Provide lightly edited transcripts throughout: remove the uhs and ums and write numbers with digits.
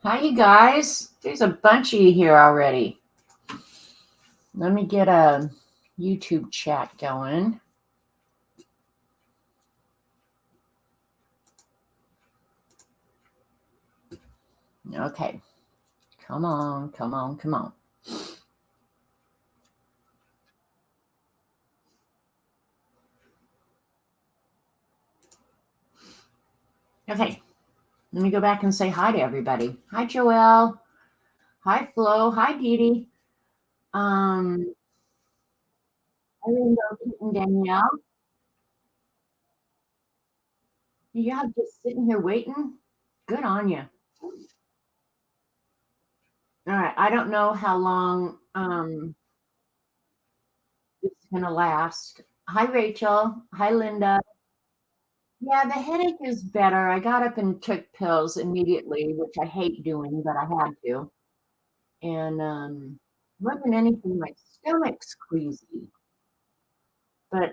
Hi, you guys. There's a bunch of you here already. Let me get a YouTube chat going. Okay. Come on, come on, come on. Okay. Let me go back and say hi to everybody. Hi, Joelle. Hi, Flo. Hi, Dee Dee. Um, hi, Linda, Kate, and Danielle. You guys just sitting here waiting? Good on you. All right. I don't know how long it's going to last. Hi, Rachel. Hi, Linda. Yeah, the headache is better. I got up and took pills immediately, which I hate doing, but I had to. And more than anything, my stomach's queasy. But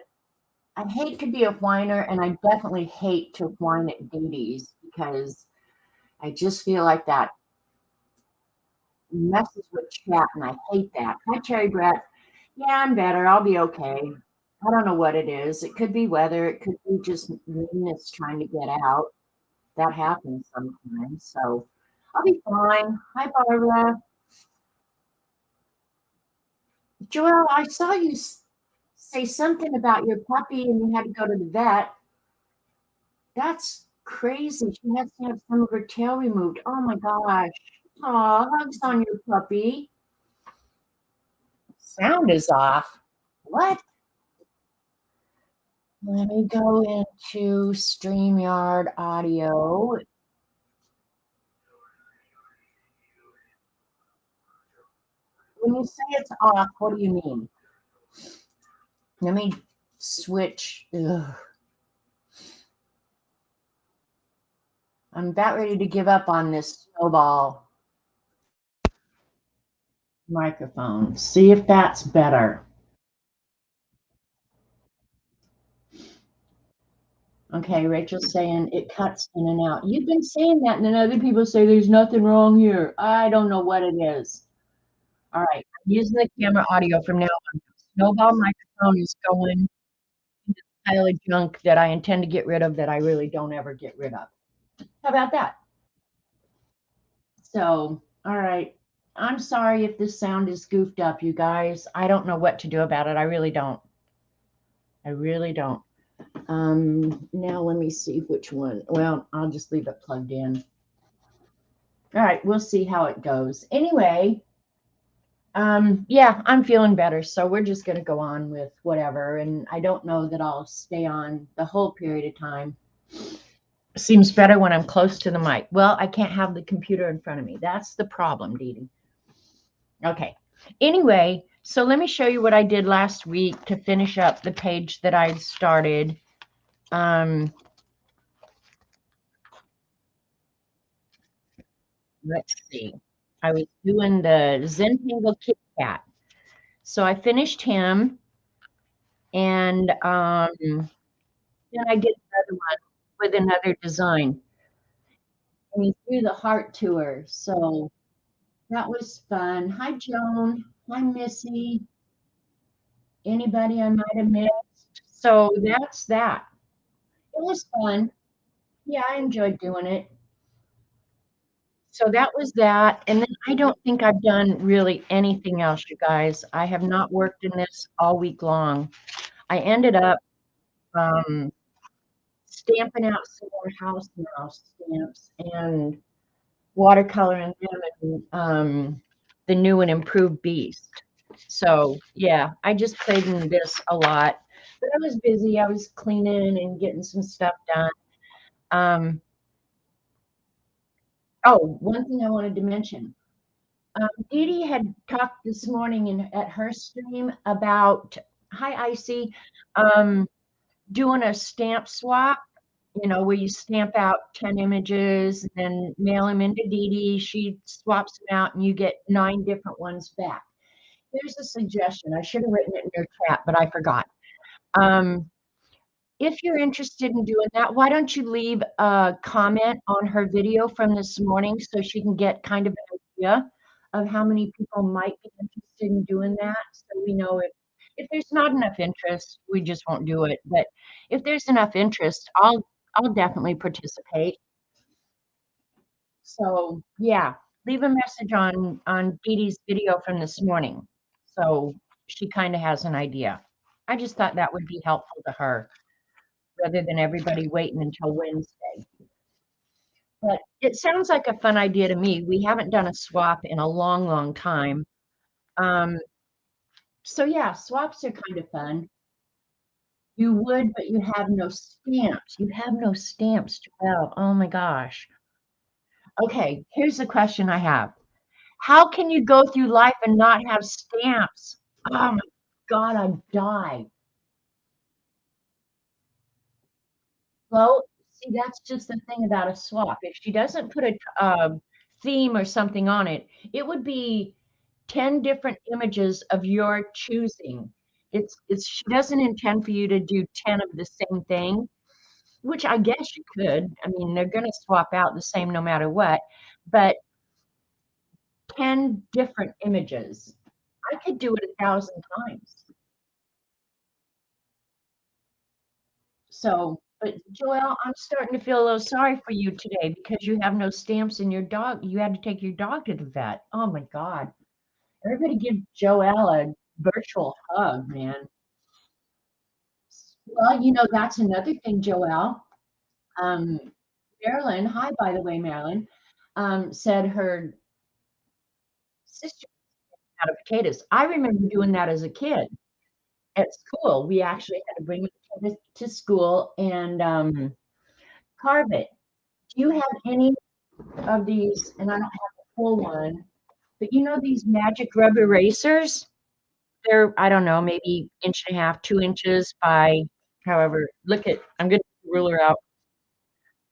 I hate to be a whiner, and I definitely hate to whine at duties because I just feel like that messes with chat, and I hate that. Hi, Cherry Brett. Yeah, I'm better. I'll be okay. I don't know what it is. It could be weather. It could be just meanness trying to get out. That happens sometimes. So I'll be fine. Hi, Barbara. Joelle, I saw you say something about your puppy and you had to go to the vet. That's crazy. She has to have some of her tail removed. Oh my gosh. Aw, hugs on your puppy. Sound is off. What? Let me go into StreamYard audio. When you say it's off, what do you mean? Let me switch. Ugh. I'm about ready to give up on this snowball microphone. See if that's better. Okay, Rachel's saying it cuts in and out. You've been saying that, and then other people say there's nothing wrong here. I don't know what it is. All right, I'm using the camera audio from now on. Snowball microphone is going into the pile of junk that I intend to get rid of that I really don't ever get rid of. How about that? So, all right. I'm sorry if this sound is goofed up, you guys. I don't know what to do about it. I really don't. I really don't. Now let me see which one. Well, I'll just leave it plugged in. All right, we'll see how it goes. Anyway, yeah, I'm feeling better, so we're just going to go on with whatever. And I don't know that I'll stay on the whole period of time. Seems better when I'm close to the mic. Well, I can't have the computer in front of me. That's the problem, Dee Dee. Okay. Anyway, so let me show you what I did last week to finish up the page that I'd started. Let's see. I was doing the Zentangle Kit Kat. So I finished him, and then I did another one with another design. And he threw the heart to her. So that was fun. Hi, Joan. Hi, Missy. Anybody I might have missed? So that's that. It was fun. Yeah, I enjoyed doing it. So that was that. And then I don't think I've done really anything else, you guys. I have not worked in this all week long. I ended up um, stamping out some more house mouse stamps and watercoloring them and the new and improved Beast. So yeah, I just played in this a lot. But I was busy. I was cleaning and getting some stuff done. Um, oh, one thing I wanted to mention. Dee Dee had talked this morning at her stream about, hi, Icy, um, doing a stamp swap, where you stamp out 10 images and then mail them into Dee Dee. She swaps them out and you get 9 different ones back. Here's a suggestion. I should have written it in your chat, but I forgot. Um, If you're interested in doing that, why don't you leave a comment on her video from this morning so she can get kind of an idea of how many people might be interested in doing that, so we know if there's not enough interest, we just won't do it, but if there's enough interest, I'll definitely participate. So, yeah, leave a message on Dee Dee's video from this morning, so she kinda has an idea. I just thought that would be helpful to her rather than everybody waiting until Wednesday. But it sounds like a fun idea to me. We haven't done a swap in a long, long time. Um, so yeah, swaps are kind of fun. You would, but you have no stamps. You have no stamps, Joelle. Oh my gosh. Okay, here's the question I have. How can you go through life and not have stamps? Oh my God, I'd die. Well, see, that's just the thing about a swap. If she doesn't put a theme or something on it, it would be 10 different images of your choosing. It's she doesn't intend for you to do 10 of the same thing, which I guess you could. I mean, they're gonna swap out the same no matter what, but 10 different images. I could do it 1,000 times. So, but Joelle, I'm starting to feel a little sorry for you today because you have no stamps in your dog. You had to take your dog to the vet. Oh my God. Everybody give Joelle a virtual hug, man. Well, that's another thing, Joelle. Um, Marilyn, hi, by the way, Marilyn, said her sister had a potatoes. I remember doing that as a kid at school. We actually had to bring the potatoes to school and carve it. Do you have any of these? And I don't have a full one, but these magic rub erasers? They're, I don't know, maybe inch and a half, 2 inches by however, I'm gonna get the ruler out,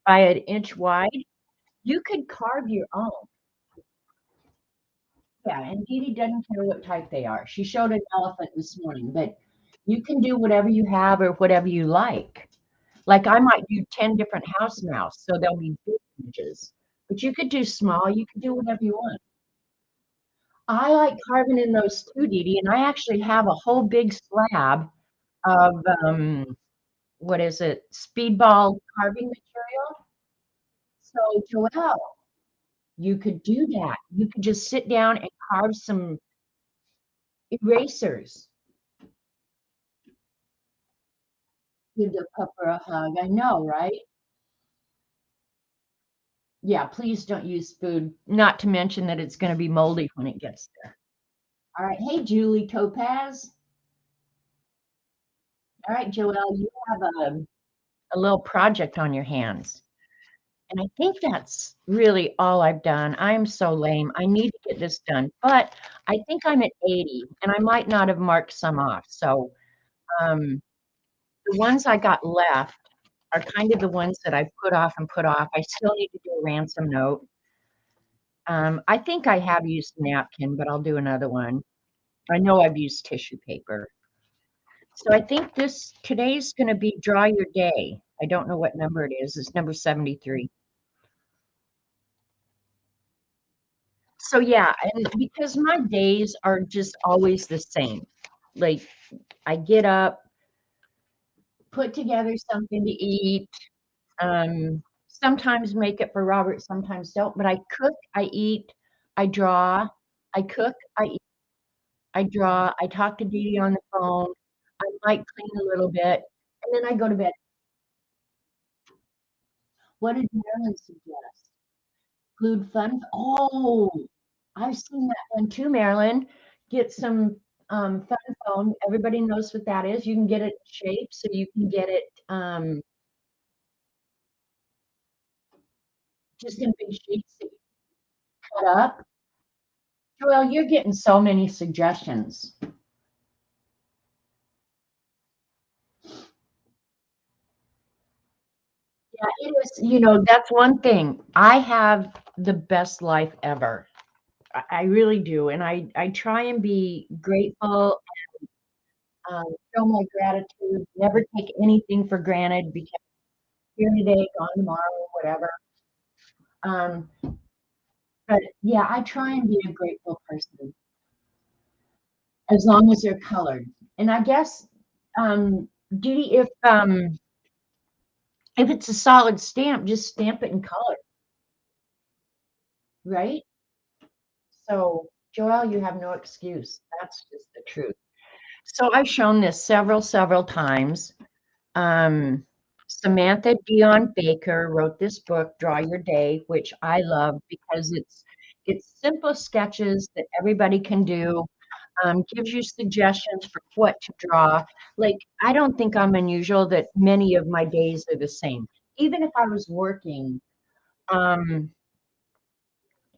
by an inch wide. You could carve your own. Yeah, and Dee Dee doesn't care what type they are. She showed an elephant this morning, but you can do whatever you have or whatever you like. Like I might do 10 different house mouse, so there'll be big images. But you could do small, you could do whatever you want. I like carving in those too, Dee Dee, and I actually have a whole big slab of what is it? Speedball carving material. So Joelle, you could do that. You could just sit down and carve some erasers. Give the pupper a hug. I know, right? Yeah, please don't use food, not to mention that it's gonna be moldy when it gets there. All right. Hey, Julie Topaz. All right, Joelle, you have a little project on your hands. And I think that's really all I've done. I'm so lame. I need to get this done, but I think I'm at 80 and I might not have marked some off. So um, the ones I got left are kind of the ones that I put off and put off. I still need to do a ransom note. I think I have used a napkin, but I'll do another one. I know I've used tissue paper. So I think today's going to be draw your day. I don't know what number it is. It's number 73. So yeah, and because my days are just always the same. Like I get up, put together something to eat, sometimes make it for Robert, sometimes don't, but I cook, I eat, I draw, I cook, I eat, I draw, I talk to Dee Dee on the phone, I might clean a little bit, and then I go to bed. What did Marilyn suggest? Glued fun? Oh, I've seen that one too, Marilyn. Get some fun foam. Everybody knows what that is. You can get it shaped, so you can get it just in big sheets that you cut up. Well, you're getting so many suggestions. Yeah, it is. That's one thing. I have the best life ever. I really do, and I try and be grateful. show my gratitude, never take anything for granted because here today, gone tomorrow, whatever. Um, but yeah, I try and be a grateful person as long as they're colored. And I guess, Judy, if it's a solid stamp, just stamp it in color, right? So, Joelle, you have no excuse. That's just the truth. So I've shown this several times. Um, Samantha Dion Baker wrote this book, Draw Your Day, which I love because it's simple sketches that everybody can do. Gives you suggestions for what to draw. Like, I don't think I'm unusual that many of my days are the same. Even if I was working, um,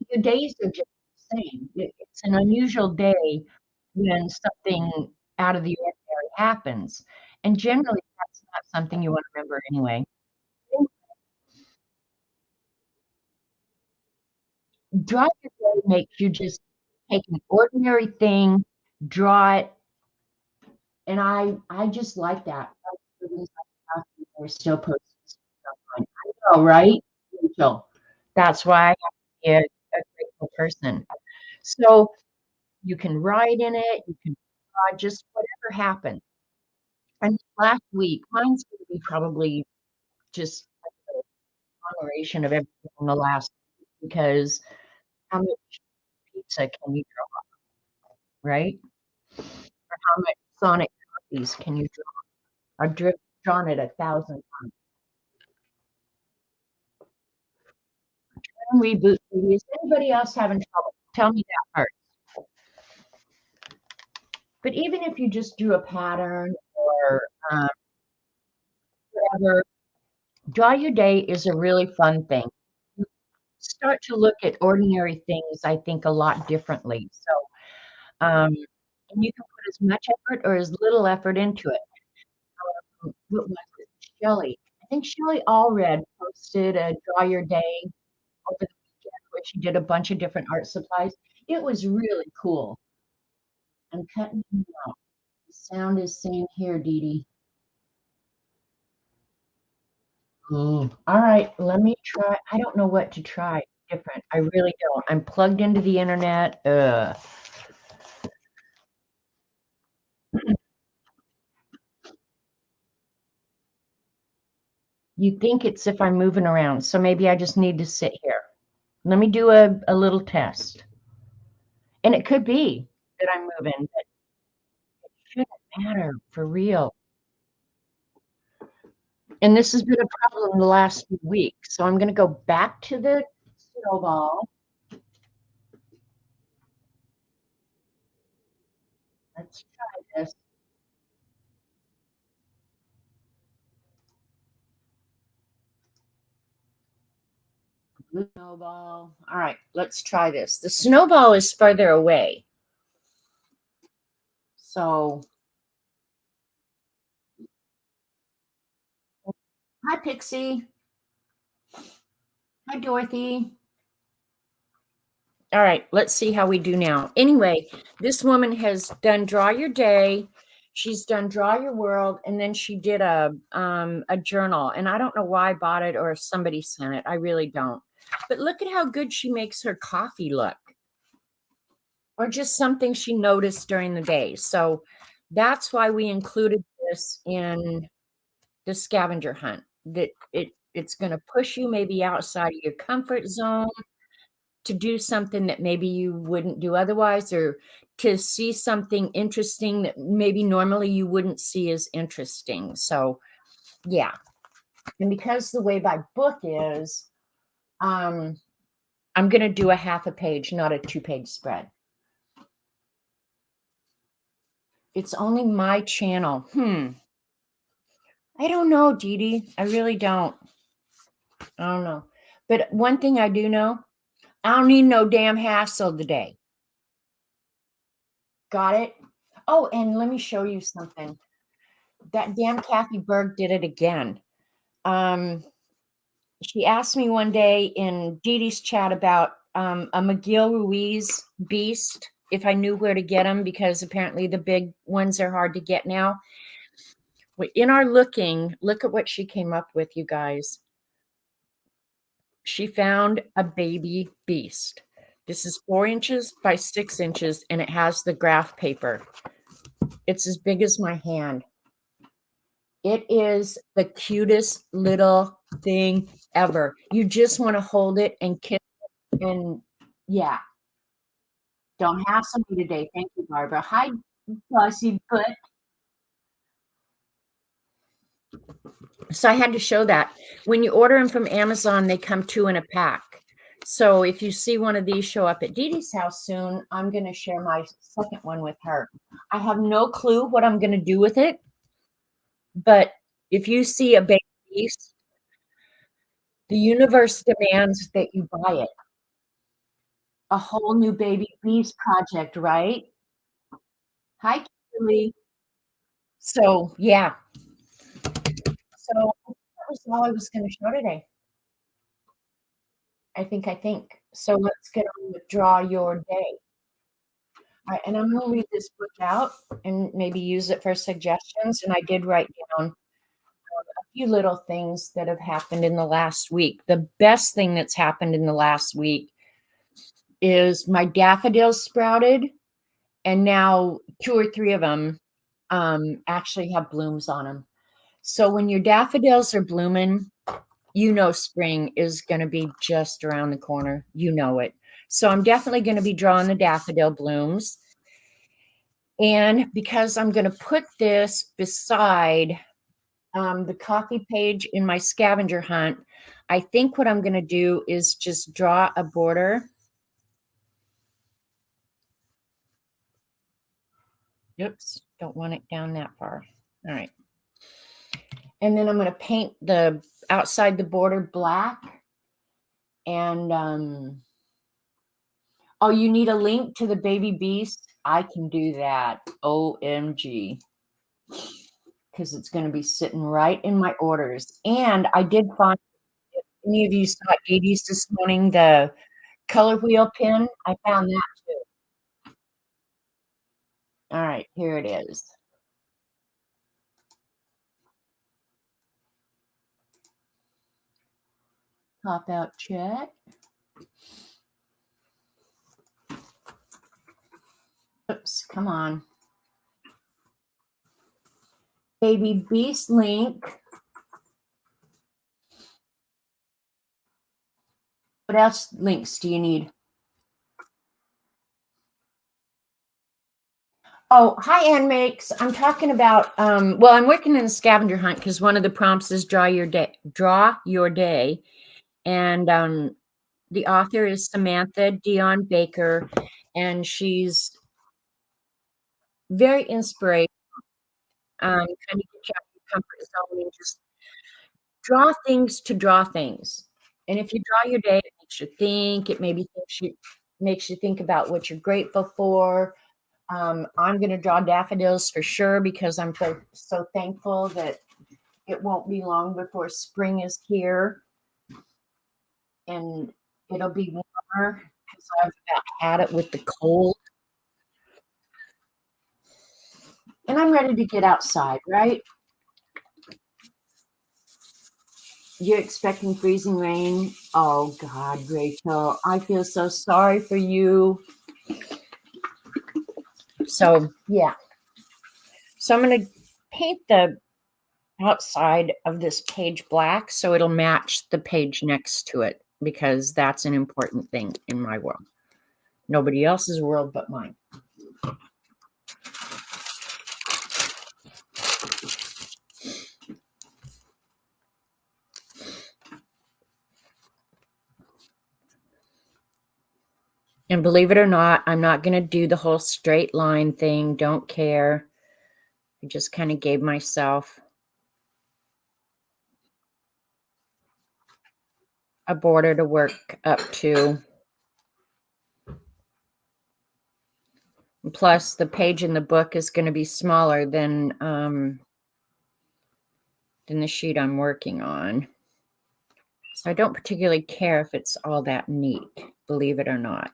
your days are just the same. It's an unusual day when something out of the ordinary happens. And generally, that's not something you want to remember anyway. Draw your day makes you just take an ordinary thing, draw it, and I just like that. That's the reason we're still posting stuff online. I know, right? Rachel? That's why I have to be a grateful person. So you can write in it, you can draw just whatever happens. And last week, mine's going to be probably just a conglomeration of everything in the last week because how much pizza can you draw, right? Or how much Sonic copies can you draw? I've drawn it 1,000 times. Reboot movie. Is anybody else having trouble? Tell me that part. But even if you just do a pattern or whatever, draw your day is a really fun thing. You start to look at ordinary things, I think, a lot differently. So, and you can put as much effort or as little effort into it. What was it? Shelley. I think Shelley Allred posted a Draw Your Day over the weekend where she did a bunch of different art supplies. It was really cool. I'm cutting them out. The sound is same here, Dee Dee. All right, let me try. I don't know what to try different. I really don't. I'm plugged into the internet. You think it's if I'm moving around, so maybe I just need to sit here. Let me do a little test. And it could be that I'm moving, but it shouldn't matter for real. And this has been a problem the last few weeks. So I'm going to go back to the snowball. Let's try this. Snowball. All right, let's try this. The snowball is further away. So, hi, Pixie. Hi, Dorothy. All right, let's see how we do now. Anyway, this woman has done Draw Your Day. She's done Draw Your World, and then she did a journal. And I don't know why I bought it or if somebody sent it. I really don't. But look at how good she makes her coffee look, or just something she noticed during the day. So that's why we included this in the scavenger hunt. That it's going to push you maybe outside of your comfort zone to do something that maybe you wouldn't do otherwise, or to see something interesting that maybe normally you wouldn't see as interesting. So yeah. And because the way my book is, um, I'm going to do a half a page, not a 2-page spread. It's only my channel. I don't know, Dee Dee. I really don't. I don't know. But one thing I do know, I don't need no damn hassle today. Got it? Oh, and let me show you something. That damn Kathy Berg did it again. Um, she asked me one day in Dee Dee's chat about a McGill Ruiz beast. if I knew where to get them, because apparently the big ones are hard to get now. In our looking, look at what she came up with, you guys. She found a baby beast. This is 4 inches by 6 inches, and it has the graph paper. It's as big as my hand. It is the cutest little thing ever. You just want to hold it and kiss it, and yeah. Don't hassle me today. Thank you, Barbara. Hi, Fussy Foot. So I had to show that. When you order them from Amazon, they come 2 in a pack. So if you see one of these show up at Dee Dee's house soon, I'm going to share my second one with her. I have no clue what I'm going to do with it, but if you see a baby beast, the universe demands that you buy it. A whole new baby beast project, right? Hi, Kimberly. So, yeah. So that was all I was going to show today. I think. So let's get on with Draw Your Day. All right, and I'm going to read this book out and maybe use it for suggestions. And I did write down a few little things that have happened in the last week. The best thing that's happened in the last week is my daffodils sprouted, and now 2 or 3 of them actually have blooms on them. So when your daffodils are blooming, you know spring is going to be just around the corner. You know it. So I'm definitely going to be drawing the daffodil blooms. And because I'm going to put this beside the coffee page in my scavenger hunt, I think what I'm going to do is just draw a border. Oops, don't want it down that far. All right. And then I'm going to paint the outside the border black. And oh, you need a link to the baby beast? I can do that. OMG. Because it's going to be sitting right in my orders. And I did find, if any of you saw 80s this morning, the color wheel pin, I found that too. All right, here it is. Pop out chat. Oops, come on. Baby beast link. What else links do you need? Oh, hi, Ann Makes. I'm talking about, well, I'm working in a scavenger hunt because one of the prompts is draw your day. And the author is Samantha Dion Baker, and she's very inspirational. Kind of get you out of your comfort zone and just draw things to draw things. And if you draw your day, it makes you think. It maybe makes you think about what you're grateful for. I'm going to draw daffodils for sure because I'm so thankful that it won't be long before spring is here, and it'll be warmer because I've about had it with the cold. And I'm ready to get outside, right? You're expecting freezing rain? Oh, God, Rachel, I feel so sorry for you. So, yeah. So I'm going to paint the outside of this page black so it'll match the page next to it, because that's an important thing in my world. Nobody else's world but mine. And believe it or not, I'm not going to do the whole straight line thing. Don't care. I just kind of gave myself a border to work up to. Plus, the page in the book is going to be smaller than the sheet I'm working on. So I don't particularly care if it's all that neat, believe it or not.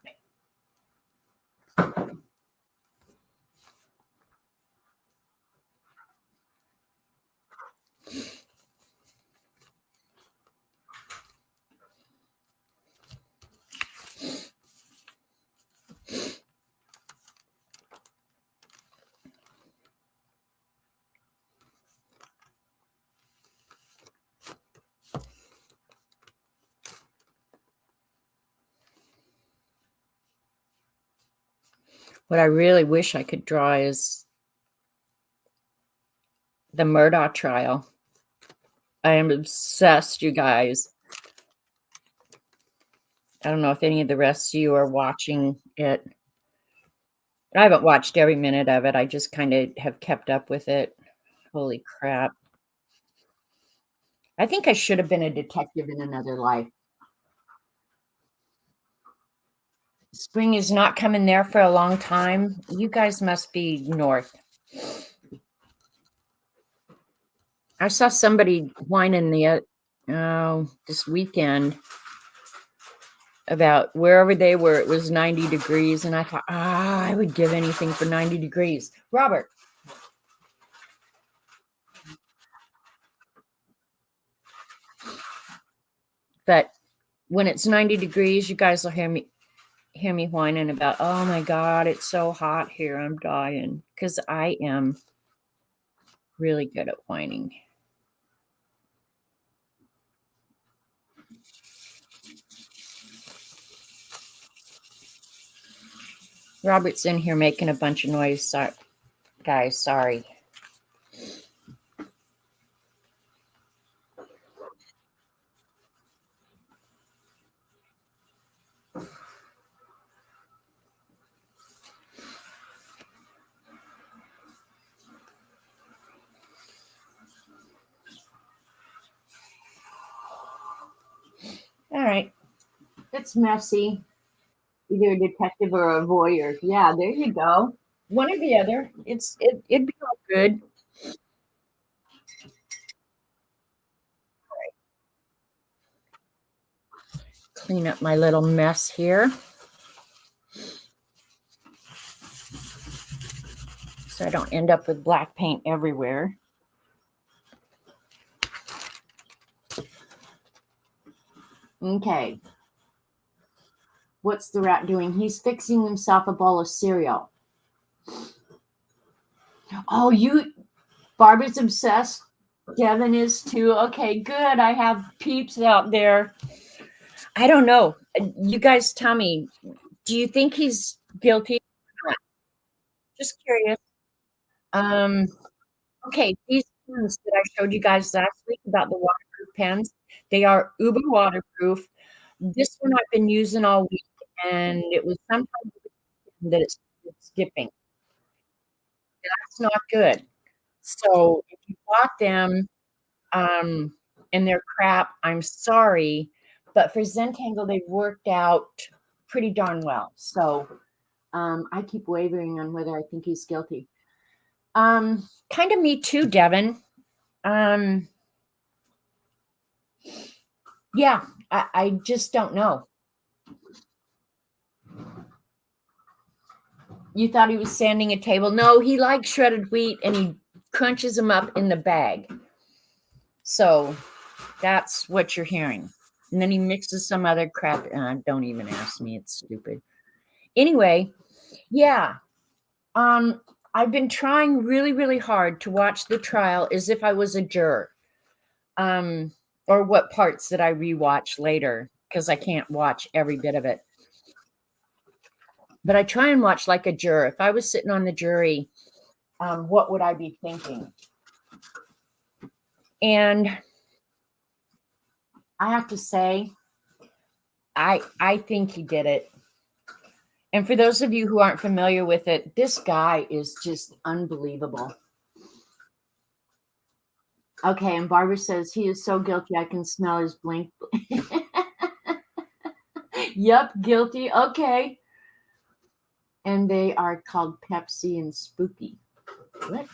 What I really wish I could draw is the Murdaugh trial. I am obsessed, you guys. I don't know if any of the rest of you are watching it. I haven't watched every minute of it. I just kind of have kept up with it. Holy crap. I think I should have been a detective in another life. Spring is not coming there for a long time. You guys must be north. I saw somebody whining this weekend about wherever they were, it was 90 degrees. And I thought, I would give anything for 90 degrees. Robert. But when it's 90 degrees, you guys will hear me whining about, oh my God, it's so hot here. I'm dying. Because I am really good at whining. Robert's in here making a bunch of noise. Guys, sorry. All right. It's messy. Either a detective or a voyeur. Yeah, there you go. One or the other. It'd be all good. Clean up my little mess here. So I don't end up with black paint everywhere. Okay. What's the rat doing? He's fixing himself a bowl of cereal. Oh, Barbara's obsessed. Devin is too. Okay, good. I have peeps out there. I don't know. You guys tell me. Do you think he's guilty? Just curious. Um, okay, these pens that I showed you guys last week about the waterproof pens, they are uber waterproof. This one I've been using all week, and it was sometime that it's skipping. That's not good. So if you bought them and they're crap, I'm sorry. But for Zentangle, they've worked out pretty darn well. So I keep wavering on whether I think he's guilty. Kind of me too, Devin. Yeah, I just don't know. You thought he was sanding a table? No, he likes shredded wheat and he crunches them up in the bag. So that's what you're hearing. And then he mixes some other crap. Don't even ask me. It's stupid. Anyway, yeah. I've been trying really, really hard to watch the trial as if I was a juror. Or what parts that I rewatch later because I can't watch every bit of it. But I try and watch like a juror. If I was sitting on the jury, what would I be thinking? And I have to say, I think he did it. And for those of you who aren't familiar with it, this guy is just unbelievable. Okay, and Barbara says he is so guilty I can smell his blink. Yep, guilty. Okay. And they are called Pepsi and Spooky. What?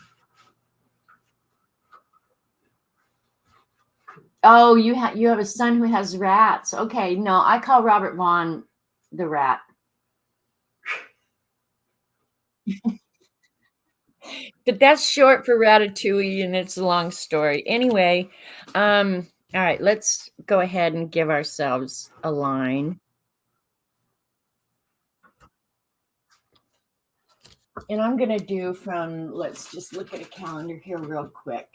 Oh, you have a son who has rats. Okay, no, I call Robert Vaughn the rat. But that's short for Ratatouille, and it's a long story. Anyway, all right, let's go ahead and give ourselves a line. And I'm going to do let's just look at a calendar here real quick.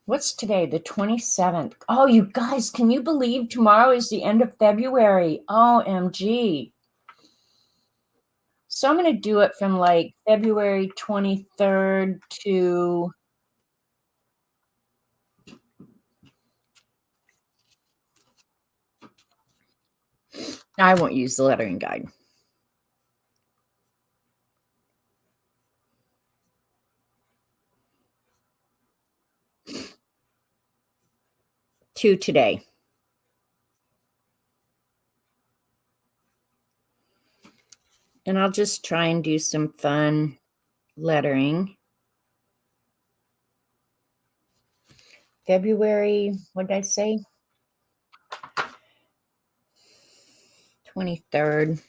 What's today? The 27th. Oh, you guys, can you believe tomorrow is the end of February? OMG. So I'm gonna do it from, like, February 23rd to I won't use the lettering guide. To today. And I'll just try and do some fun lettering. February, what did I say? 23rd.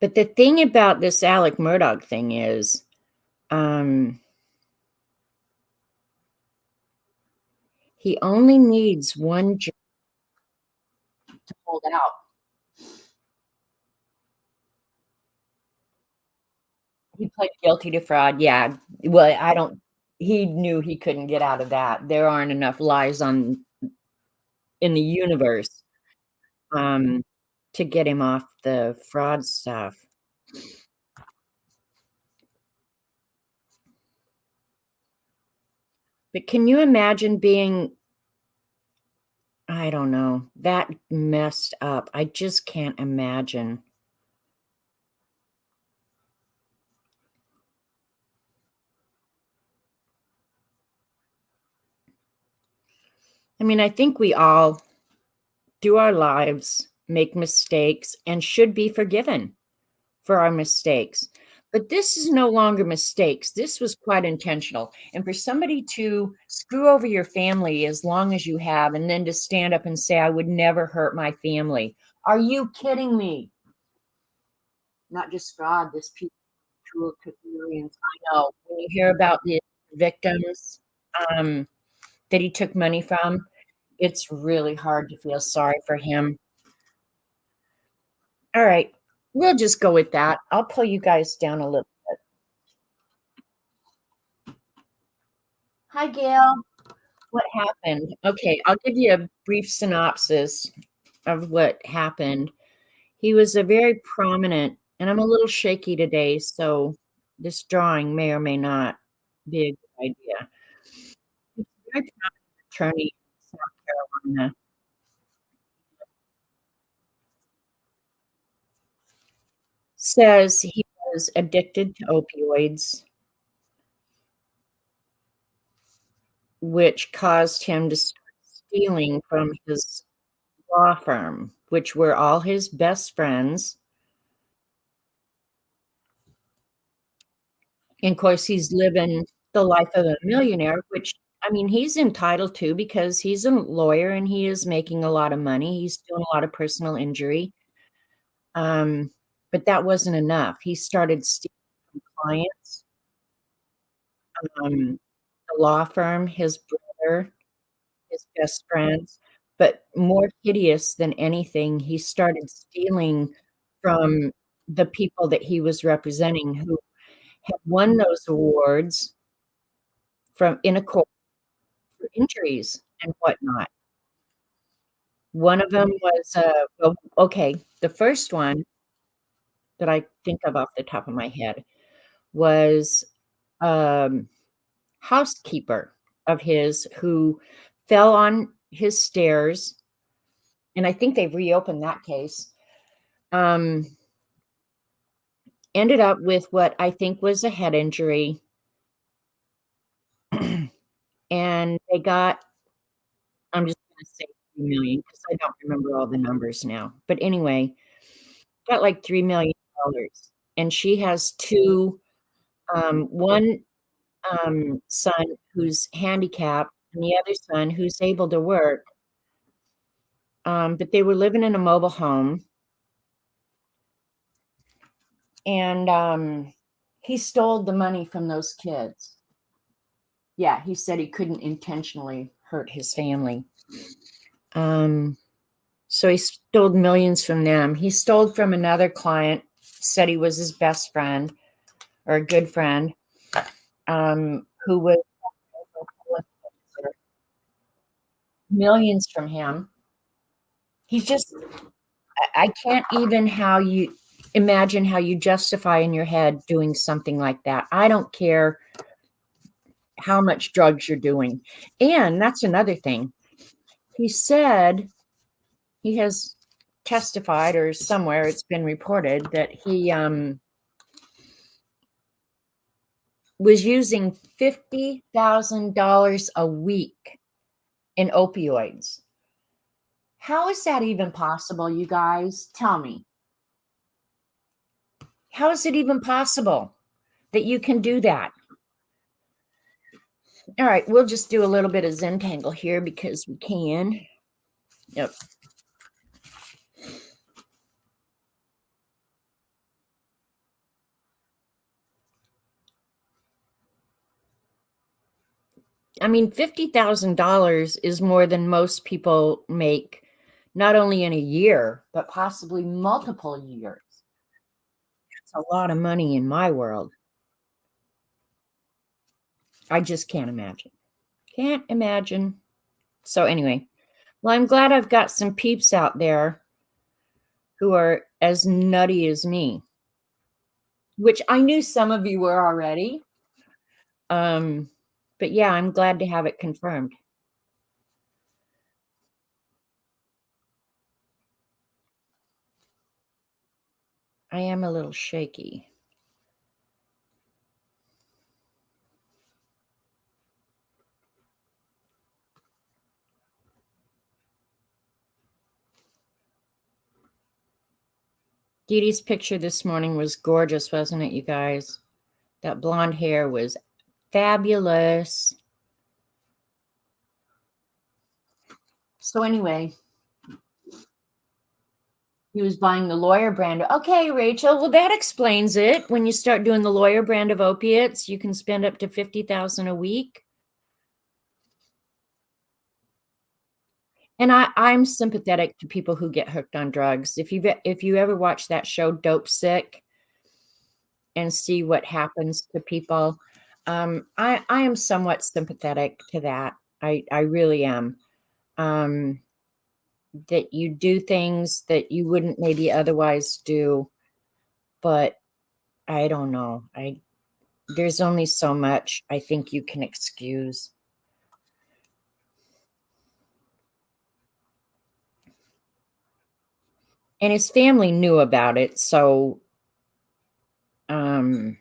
But the thing about this Alec Murdoch thing is, he only needs one job to hold out. He pled guilty to fraud. Yeah. Well, he knew he couldn't get out of that. There aren't enough lies in the universe um, to get him off the fraud stuff. But can you imagine being, I don't know, that messed up? I just can't imagine. I mean, I think we all, through our lives, make mistakes and should be forgiven for our mistakes. But this is no longer mistakes. This was quite intentional. And for somebody to screw over your family as long as you have, and then to stand up and say, I would never hurt my family. Are you kidding me? Not just fraud, this people who took millions. I know. When you hear about the victims um, that he took money from, it's really hard to feel sorry for him. All right. We'll just go with that. I'll pull you guys down a little bit. Hi, Gail. What happened? Okay, I'll give you a brief synopsis of what happened. He was a very prominent, and I'm a little shaky today, so this drawing may or may not be a good idea. He's a very prominent attorney in South Carolina. Says he was addicted to opioids, which caused him to start stealing from his law firm, which were all his best friends. And of course, he's living the life of a millionaire, which I mean, he's entitled to because he's a lawyer and he is making a lot of money. He's doing a lot of personal injury. Um, but that wasn't enough. He started stealing from clients, the law firm, his brother, his best friends. But more hideous than anything, he started stealing from the people that he was representing who had won those awards from in a court for injuries and whatnot. One of them was, well, okay, the first one that I think of off the top of my head was, um, housekeeper of his who fell on his stairs, and I think they've reopened that case, um, ended up with what I think was a head injury, and they got I'm just gonna say 3,000,000 because I don't remember all the numbers now, but anyway, got like $3,000,000, and she has 2, one, son who's handicapped and the other son who's able to work, but they were living in a mobile home, and, He stole the money from those kids. Yeah, he said he couldn't intentionally hurt his family. Um, so he stole millions from them. He stole from another client, said he was his best friend or a good friend, who was millions from him. He's just, I can't even how you imagine how you justify in your head doing something like that. I don't care how much drugs you're doing. And that's another thing. He said he has testified, or somewhere it's been reported, that he was using $50,000 a week in opioids. How is that even possible, you guys? Tell me. How is it even possible that you can do that? All right, we'll just do a little bit of Zentangle here because we can. Yep. I mean, $50,000 is more than most people make, not only in a year, but possibly multiple years. It's a lot of money in my world. I just can't imagine. Can't imagine. So anyway, well, I'm glad I've got some peeps out there who are as nutty as me, which I knew some of you were already. But yeah, I'm glad to have it confirmed. I am a little shaky. Dee Dee's picture this morning was gorgeous, wasn't it, you guys? That blonde hair was fabulous. So anyway, he was buying the lawyer brand. Okay, Rachel, well, that explains it. When you start doing the lawyer brand of opiates, you can spend up to $50,000 a week. And I'm sympathetic to people who get hooked on drugs. If you ever watch that show Dope Sick and see what happens to people, I am somewhat sympathetic to that. I really am. That you do things that you wouldn't maybe otherwise do, but I don't know. There's only so much I think you can excuse. And his family knew about it, so um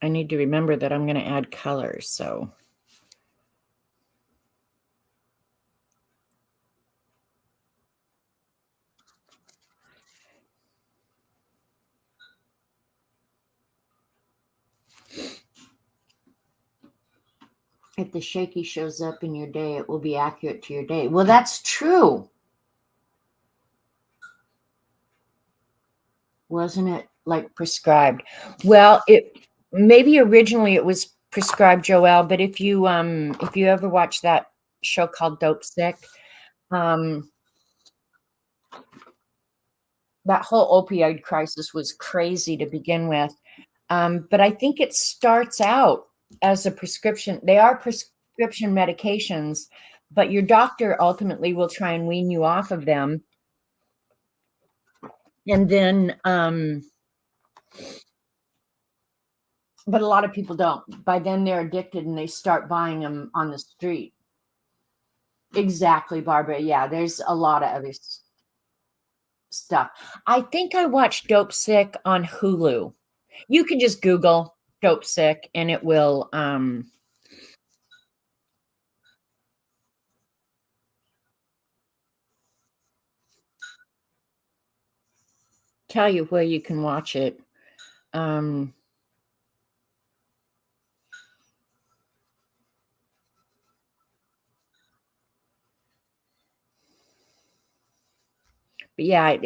I need to remember that I'm going to add colors, so if the shaky shows up in your day, it will be accurate to your day. Well, that's true. Wasn't it like prescribed? Well, it maybe originally it was prescribed, Joelle, but if you ever watch that show called Dope Sick, um that whole opioid crisis was crazy to begin with. But I think it starts out as a prescription. They are prescription medications, but your doctor ultimately will try and wean you off of them. And then, but a lot of people don't. By then they're addicted and they start buying them on the street. Exactly, Barbara. Yeah, there's a lot of other stuff. I think I watched Dope Sick on Hulu. You can just Google Dope Sick and it will tell you where you can watch it. Um, but yeah,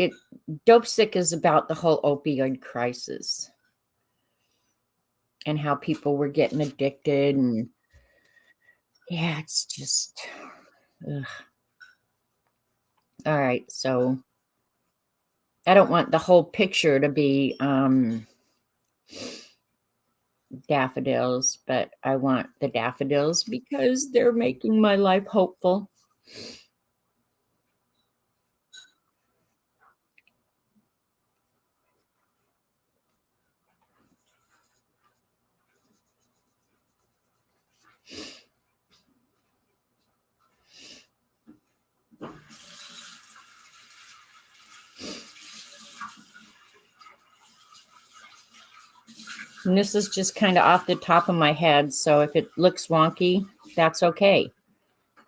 Dope Sick is about the whole opioid crisis and how people were getting addicted, and yeah, it's just ugh. All right. So I don't want the whole picture to be daffodils, but I want the daffodils because they're making my life hopeful. And this is just kind of off the top of my head. So if it looks wonky, that's okay.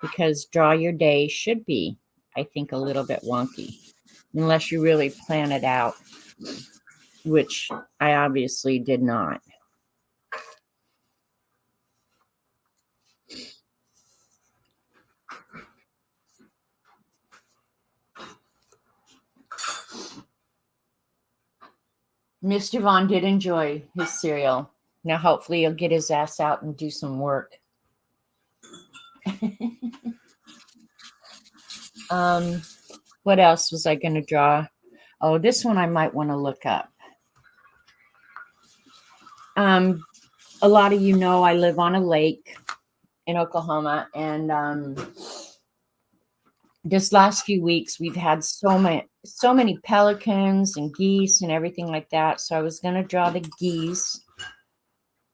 Because Draw Your Day should be, I think, a little bit wonky. Unless you really plan it out, which I obviously did not. Mr. Vaughn did enjoy his cereal. Now, hopefully, he'll get his ass out and do some work. um, what else was I going to draw? Oh, this one I might want to look up. A lot of you know I live on a lake in Oklahoma, and this last few weeks we've had so many pelicans and geese and everything like that. So I was going to draw the geese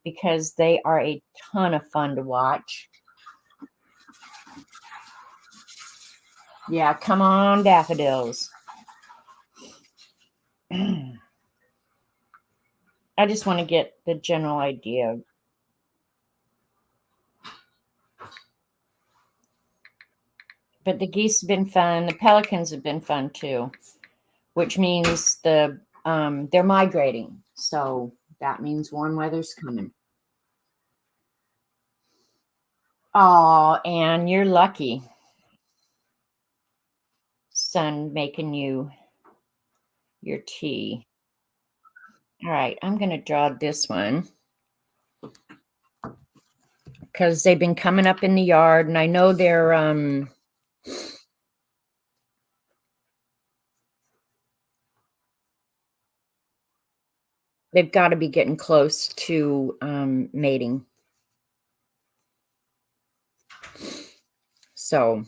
because they are a ton of fun to watch. Yeah, come on, daffodils. I just want to get the general idea. But the geese have been fun. The pelicans have been fun too, which means they're migrating. So that means warm weather's coming. Oh, and you're lucky. Sun making you your tea. All right, I'm going to draw this one because they've been coming up in the yard, and I know they've got to be getting close to mating. So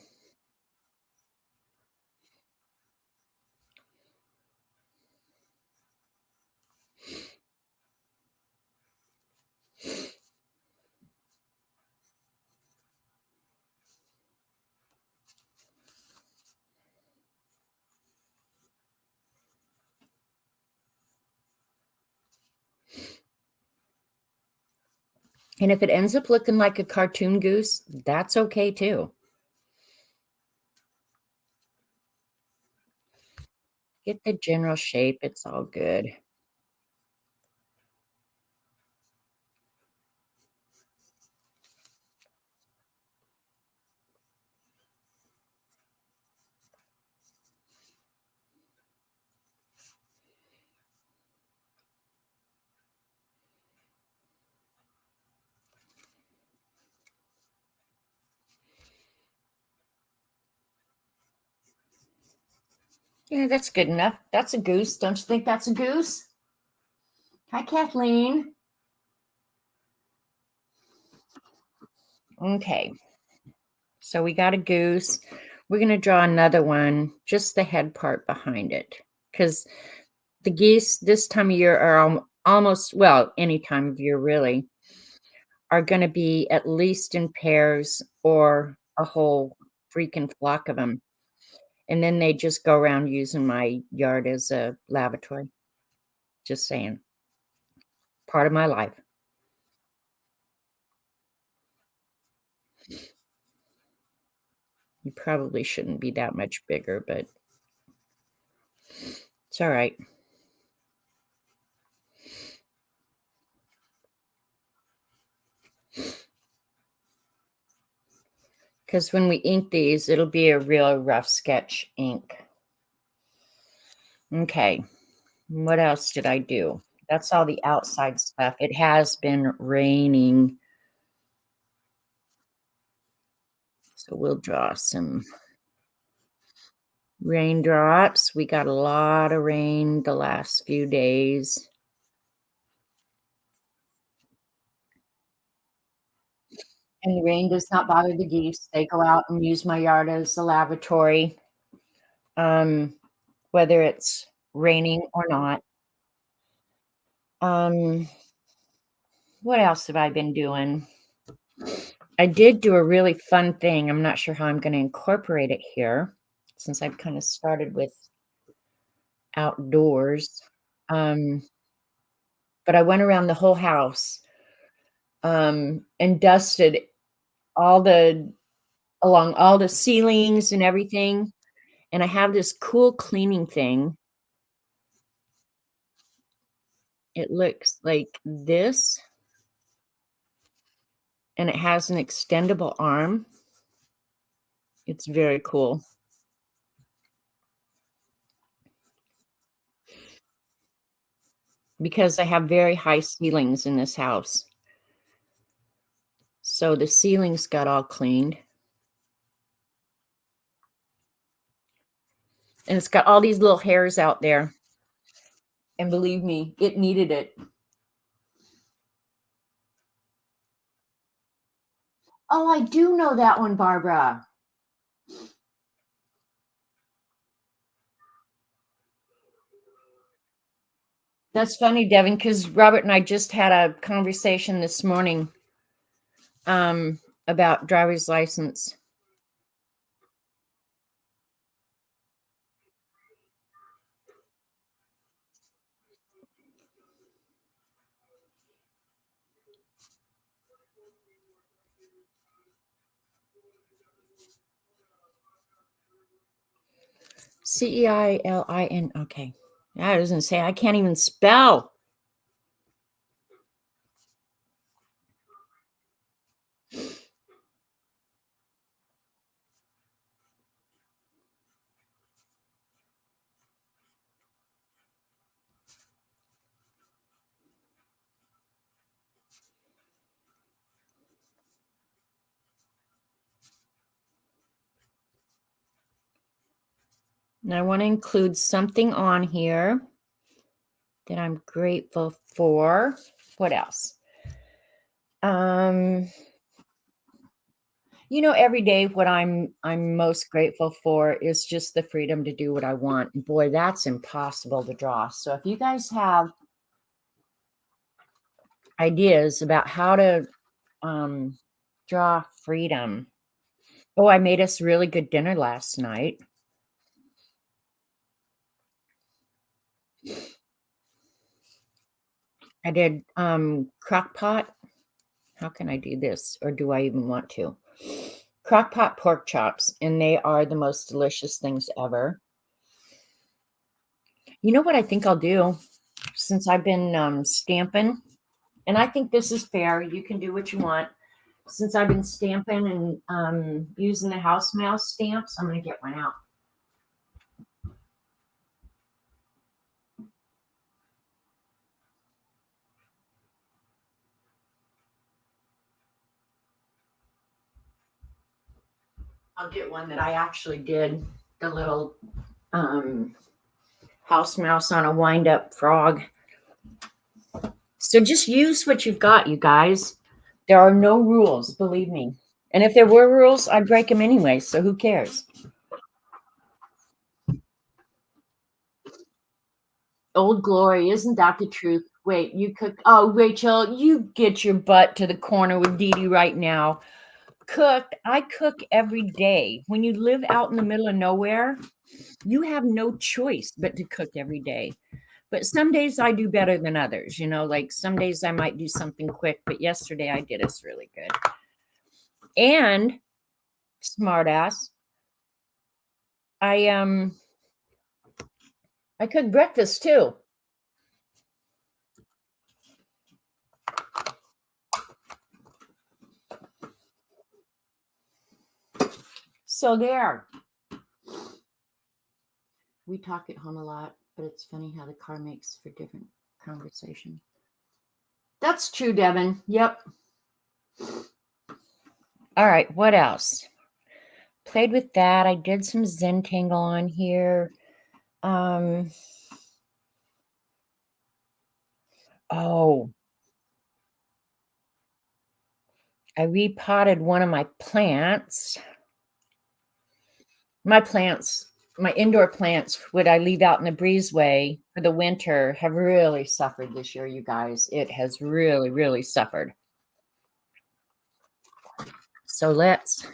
and if it ends up looking like a cartoon goose, that's okay too. Get the general shape, it's all good. Yeah, that's good enough. That's a goose. Don't you think that's a goose? Hi, Kathleen. Okay, so we got a goose. We're going to draw another one, just the head part behind it, because the geese this time of year are almost, well, any time of year really, are going to be at least in pairs or a whole freaking flock of them. And then they just go around using my yard as a lavatory. Just saying. Part of my life. You probably shouldn't be that much bigger, but it's all right. because when we ink these, it'll be a real rough sketch ink. Okay, what else did I do? That's all the outside stuff. It has been raining, so we'll draw some raindrops. We got a lot of rain the last few days. And the rain does not bother the geese. They go out and use my yard as a lavatory, um, whether it's raining or not. Um, what else have I been doing? I did do a really fun thing. I'm not sure how I'm going to incorporate it here since I've kind of started with outdoors. Um, but I went around the whole house and dusted all the along all the ceilings and everything. And I have this cool cleaning thing. It looks like this, and it has an extendable arm. It's very cool because I have very high ceilings in this house. So the ceilings got all cleaned. And it's got all these little hairs out there. And believe me, it needed it. Oh, I do know that one, Barbara. That's funny, Devin, because Robert and I just had a conversation this morning um, about driver's license. Ceilin. Okay. I was going to say, I can't even spell. And I want to include something on here that I'm grateful for. What else? Um, every day what I'm most grateful for is just the freedom to do what I want. And boy, that's impossible to draw. So if you guys have ideas about how to um, draw freedom. Oh, I made us really good dinner last night. I did crock pot. How can I do this? Or do I even want to? Crock pot pork chops, and they are the most delicious things ever. You know what I think I'll do? Since I've been stamping, and I think this is fair. You can do what you want. Since I've been stamping and using the house mouse stamps, I'm going to get one out. I'll get one that I actually did, the little house mouse on a wind up frog. So just use what you've got, you guys. There are no rules, believe me. And if there were rules, I'd break them anyway. So who cares? Old glory, isn't that the truth? Wait, you cook. Oh, Rachel, you get your butt to the corner with Dee Dee right now. I cook every day. When you live out in the middle of nowhere, you have no choice but to cook every day. But some days I do better than others, like some days I might do something quick, but yesterday I did us really good. And smartass, I I cooked breakfast too. still there. We talk at home a lot, but it's funny how the car makes for different conversation. That's true, Devin. Yep. All right, what else? Played with that. I did some Zentangle on here. Oh, I repotted one of my plants. My indoor plants, what I leave out in the breezeway for the winter, have really suffered this year, you guys. It has really, really suffered. So let's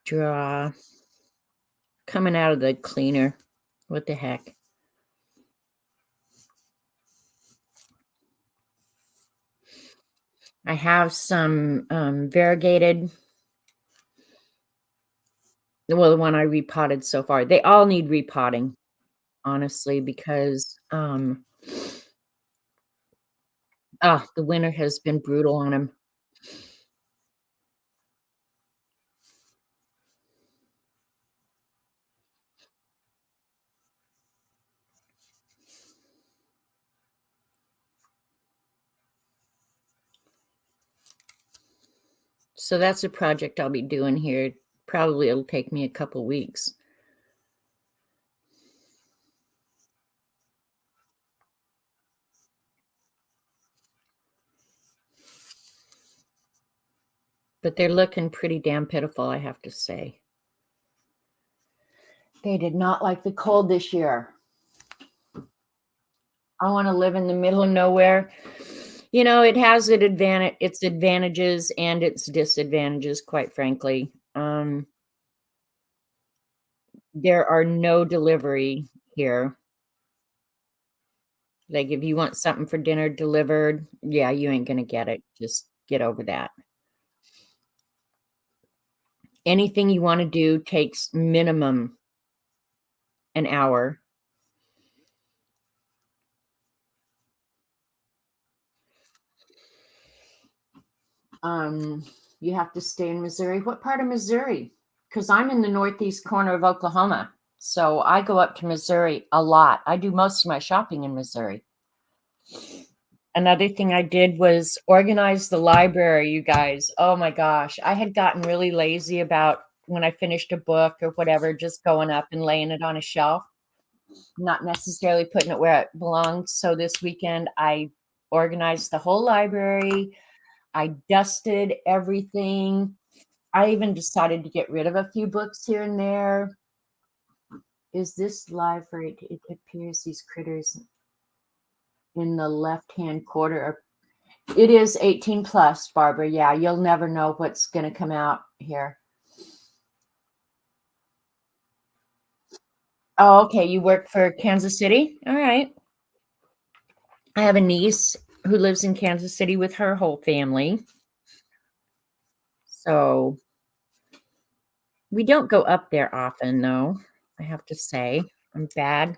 draw. Coming out of the cleaner. What the heck? I have some variegated. Well, the one I repotted so far. They all need repotting, honestly, because the winter has been brutal on them. So that's a project I'll be doing here. Probably it'll take me a couple weeks. But they're looking pretty damn pitiful, I have to say. They did not like the cold this year. I want to live in the middle of nowhere. You know, it has its advantages and its disadvantages, quite frankly. There are no delivery here. Like, if you want something for dinner delivered, yeah, you ain't gonna get it. Just get over that. Anything you want to do takes minimum an hour. You have to stay in Missouri. What part of Missouri? Because I'm in the northeast corner of Oklahoma. So I go up to Missouri a lot. I do most of my shopping in Missouri. Another thing I did was organize the library, you guys. Oh my gosh. I had gotten really lazy about when I finished a book or whatever, just going up and laying it on a shelf, not necessarily putting it where it belongs. So this weekend, I organized the whole library. I dusted everything. I even decided to get rid of a few books here and there. Is this live for it? It appears these critters in the left-hand corner. It is 18 plus, Barbara. Yeah, you'll never know what's going to come out here. Oh, okay. You work for Kansas City? All right. I have a niece who lives in Kansas City with her whole family. So we don't go up there often, though, I have to say. I'm bad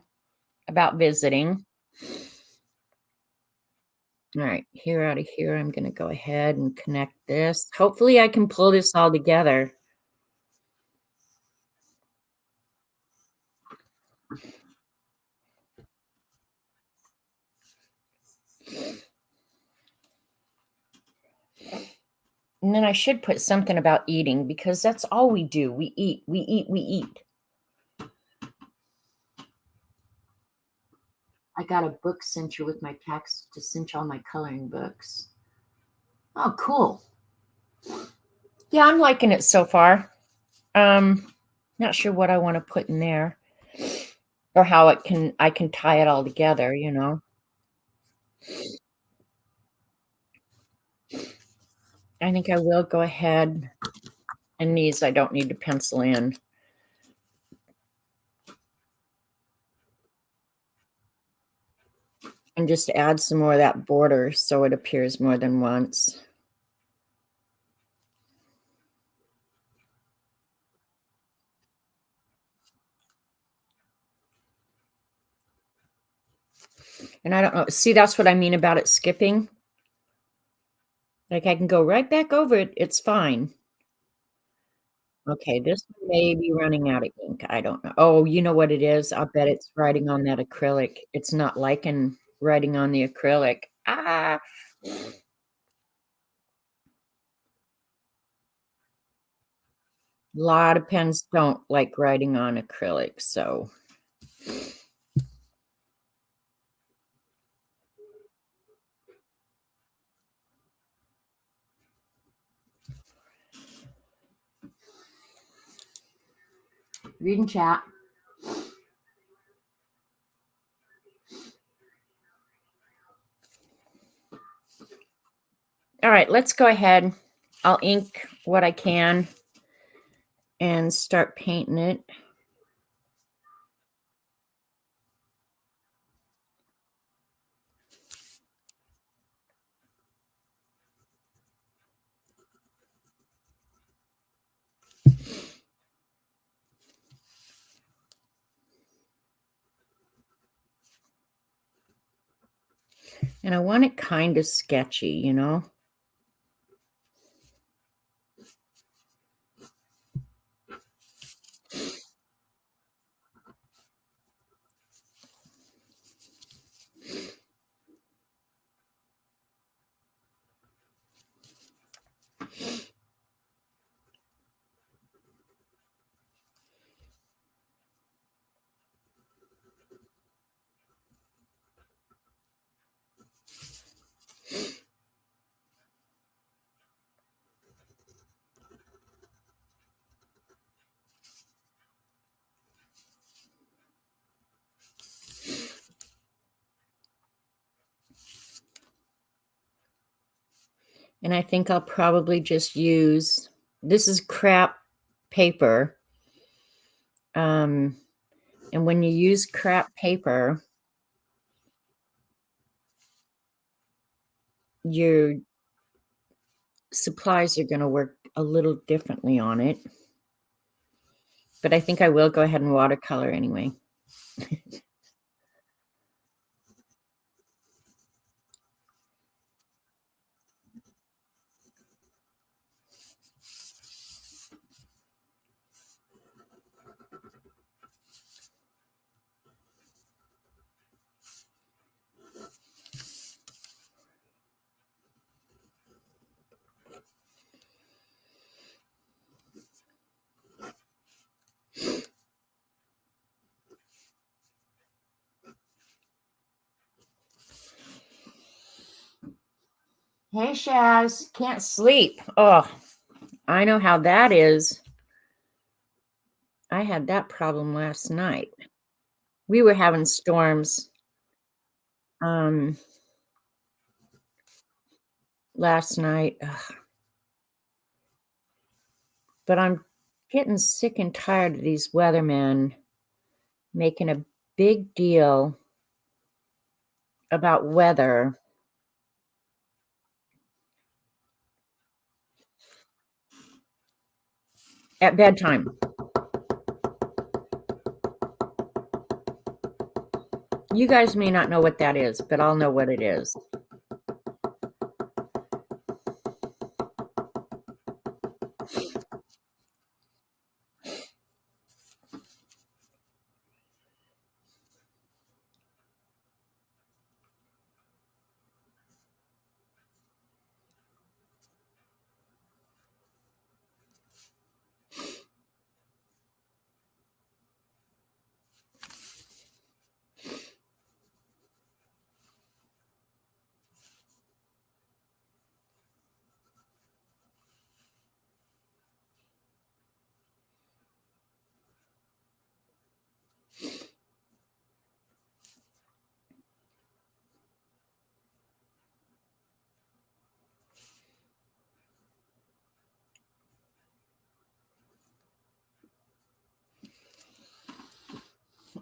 about visiting. All right, here out of here, I'm going to go ahead and connect this. Hopefully I can pull this all together. And then I should put something about eating because that's all we do. We eat, we eat, we eat. I got a book cincher with my text to cinch all my coloring books. Oh, cool. Yeah, I'm liking it so far. Not sure what I want to put in there or how I can tie it all together, you know. I think I will go ahead, and these I don't need to pencil in. And just add some more of that border so it appears more than once. And I don't know, see, that's what I mean about it skipping. Like I can go right back over it, it's fine. Okay, this one may be running out of ink. I don't know. Oh, you know what it is? I'll bet it's writing on that acrylic. It's not liking writing on the acrylic. Ah, a lot of pens don't like writing on acrylic, so read and chat. All right, let's go ahead. I'll ink what I can and start painting it. And I want it kind of sketchy, you know? And I think I'll probably just use, this is crap paper. And when you use crap paper, your supplies are going to work a little differently on it. But I think I will go ahead and watercolor anyway. Hey, Shaz, can't sleep. Oh, I know how that is. I had that problem last night. We were having storms last night. Ugh. But I'm getting sick and tired of these weathermen making a big deal about weather at bedtime. You guys may not know what that is, but I'll know what it is.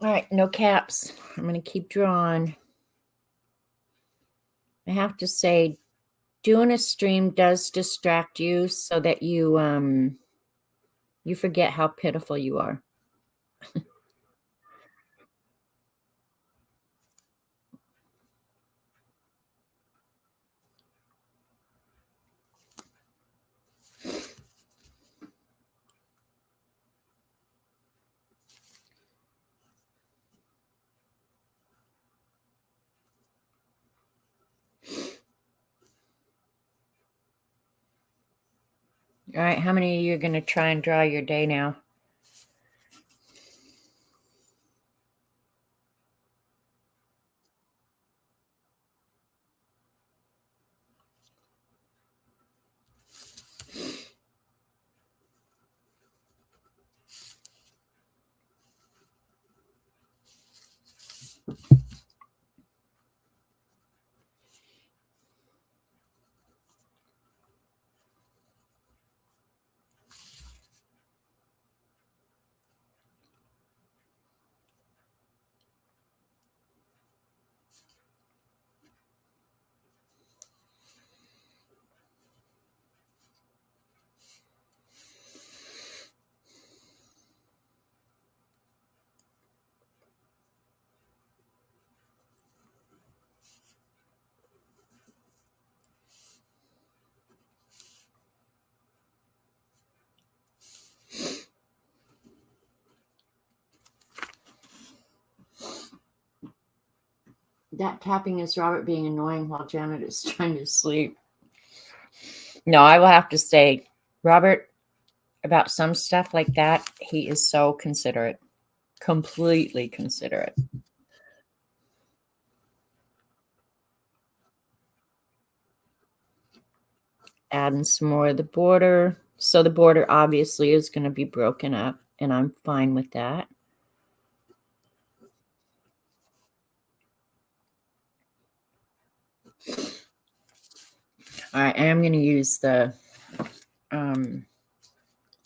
All right, no caps. I'm going to keep drawing. I have to say, doing a stream does distract you so that you forget how pitiful you are. All right, how many of you are going to try and draw your day now? That tapping is Robert being annoying while Janet is trying to sleep. No, I will have to say, Robert, about some stuff like that, he is so considerate, completely considerate. Adding some more of the border. So the border obviously is going to be broken up, and I'm fine with that. I am going to use the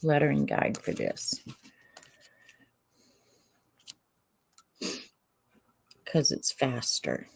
lettering guide for this because it's faster.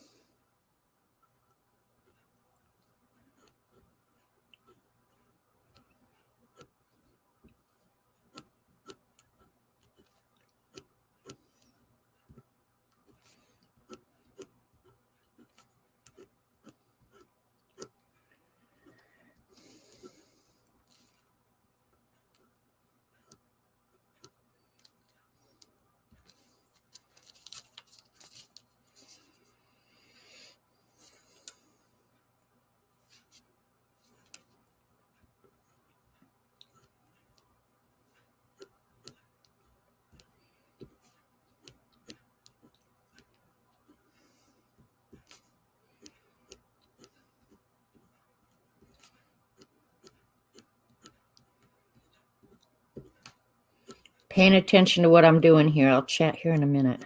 Paying attention to what I'm doing here. I'll chat here in a minute.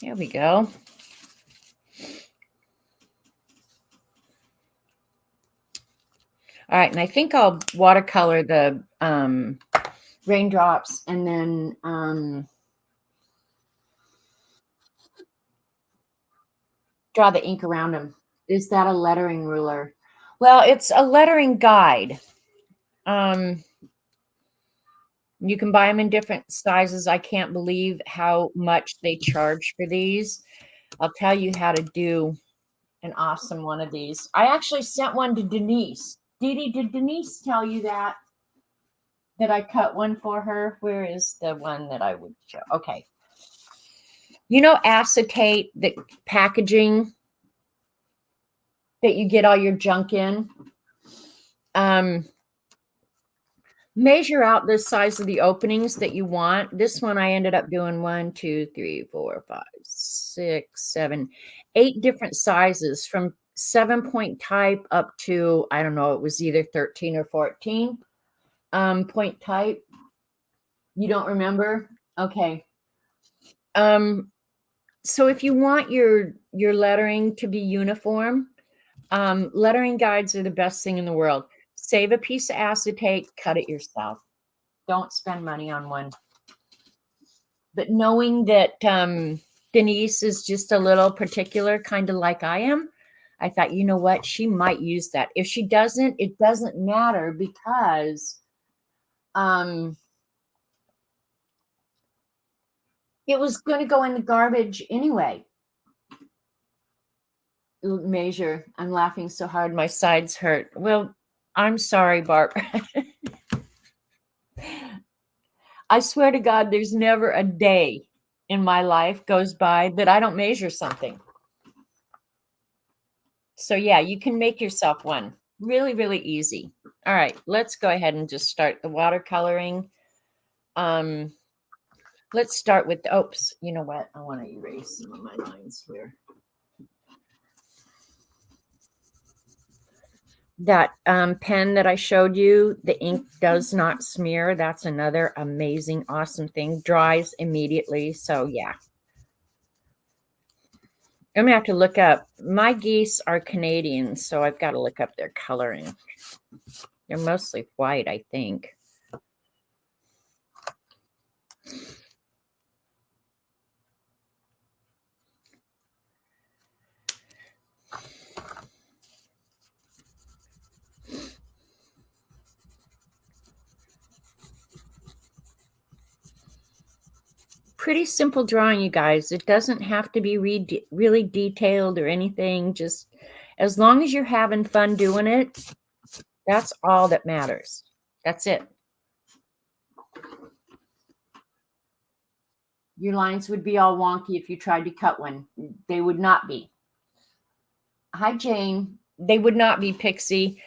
There we go. All right, and I think I'll watercolor the raindrops and then draw the ink around them. Is that a lettering ruler? Well, it's a lettering guide. You can buy them in different sizes. I can't believe how much they charge for these. I'll tell you how to do an awesome one of these. I actually sent one to Denise. Dee, did Denise tell you that I cut one for her? Where is the one that I would show? Okay. You know acetate, the packaging that you get all your junk in? Measure out the size of the openings that you want. This one I ended up doing 1, 2, 3, 4, 5, 6, 7, 8 different sizes from 7-point type up to, I don't know, it was either 13 or 14 point type. You don't remember? Okay. So if you want your lettering to be uniform, lettering guides are the best thing in the world. Save a piece of acetate, cut it yourself. Don't spend money on one. But knowing that Denise is just a little particular, kind of like I am, I thought, you know what? She might use that. If she doesn't, it doesn't matter because it was going to go in the garbage anyway. Measure. I'm laughing so hard my sides hurt. Well, I'm sorry, Barbara. I swear to God, there's never a day in my life goes by that I don't measure something. So yeah, you can make yourself one. Really, really easy. All right, let's go ahead and just start the watercoloring. Um, let's start with, oops, you know what? I want to erase some of my lines here. That pen that I showed you, the ink does not smear. That's another amazing, awesome thing. Dries immediately. So yeah. I'm gonna have to look up. My geese are Canadian, so I've got to look up their coloring. They're mostly white, I think. Pretty simple drawing, you guys. It doesn't have to be really detailed or anything. Just as long as you're having fun doing it, that's all that matters. That's it. Your lines would be all wonky if you tried to cut one. They would not be. Hi, Jane. They would not be, Pixie.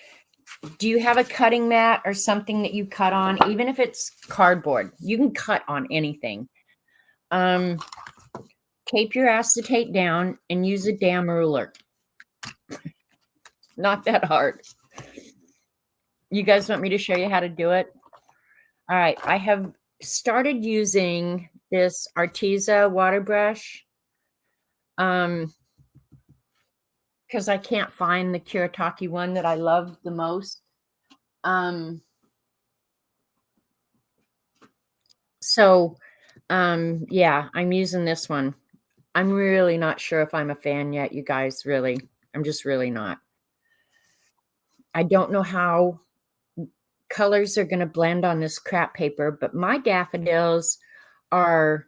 Do you have a cutting mat or something that you cut on? Even if it's cardboard, you can cut on anything. Tape your acetate down and use a damn ruler. Not that hard. You guys want me to show you how to do it? All right. I have started using this Arteza water brush because I can't find the Kuretake one that I love the most. Yeah, I'm using this one. I'm really not sure if I'm a fan yet, you guys, really. I'm just really not. I don't know how colors are going to blend on this crap paper, but my daffodils are,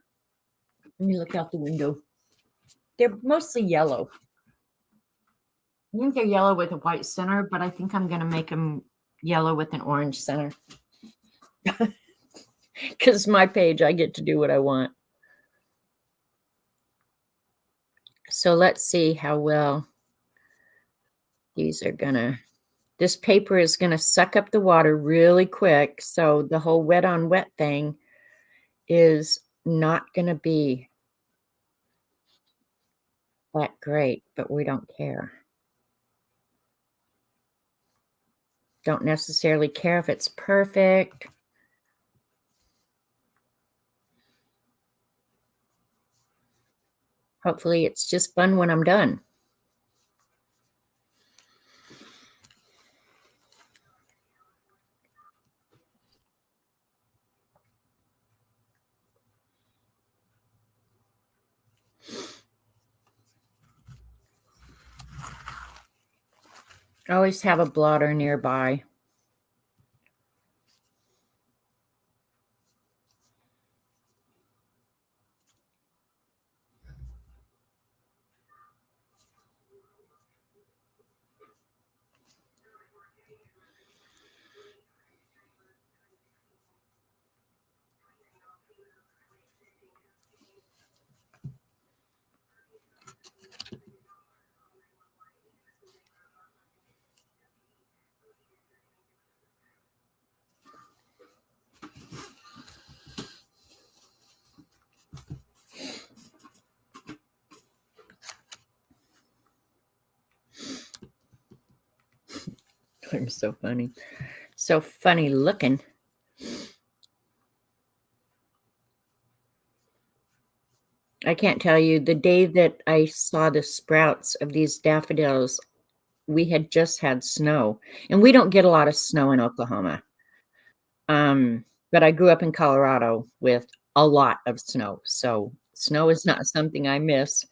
let me look out the window. They're mostly yellow. I think they're yellow with a white center, but I think I'm going to make them yellow with an orange center. Because my page, I get to do what I want. So let's see how well these are going to, this paper is going to suck up the water really quick. So the whole wet on wet thing is not going to be that great, but we don't care. Don't necessarily care if it's perfect. Hopefully it's just fun when I'm done. Always have a blotter nearby. I'm so funny. So funny looking. I can't tell you, the day that I saw the sprouts of these daffodils, we had just had snow. And we don't get a lot of snow in Oklahoma. But I grew up in Colorado with a lot of snow. So snow is not something I miss.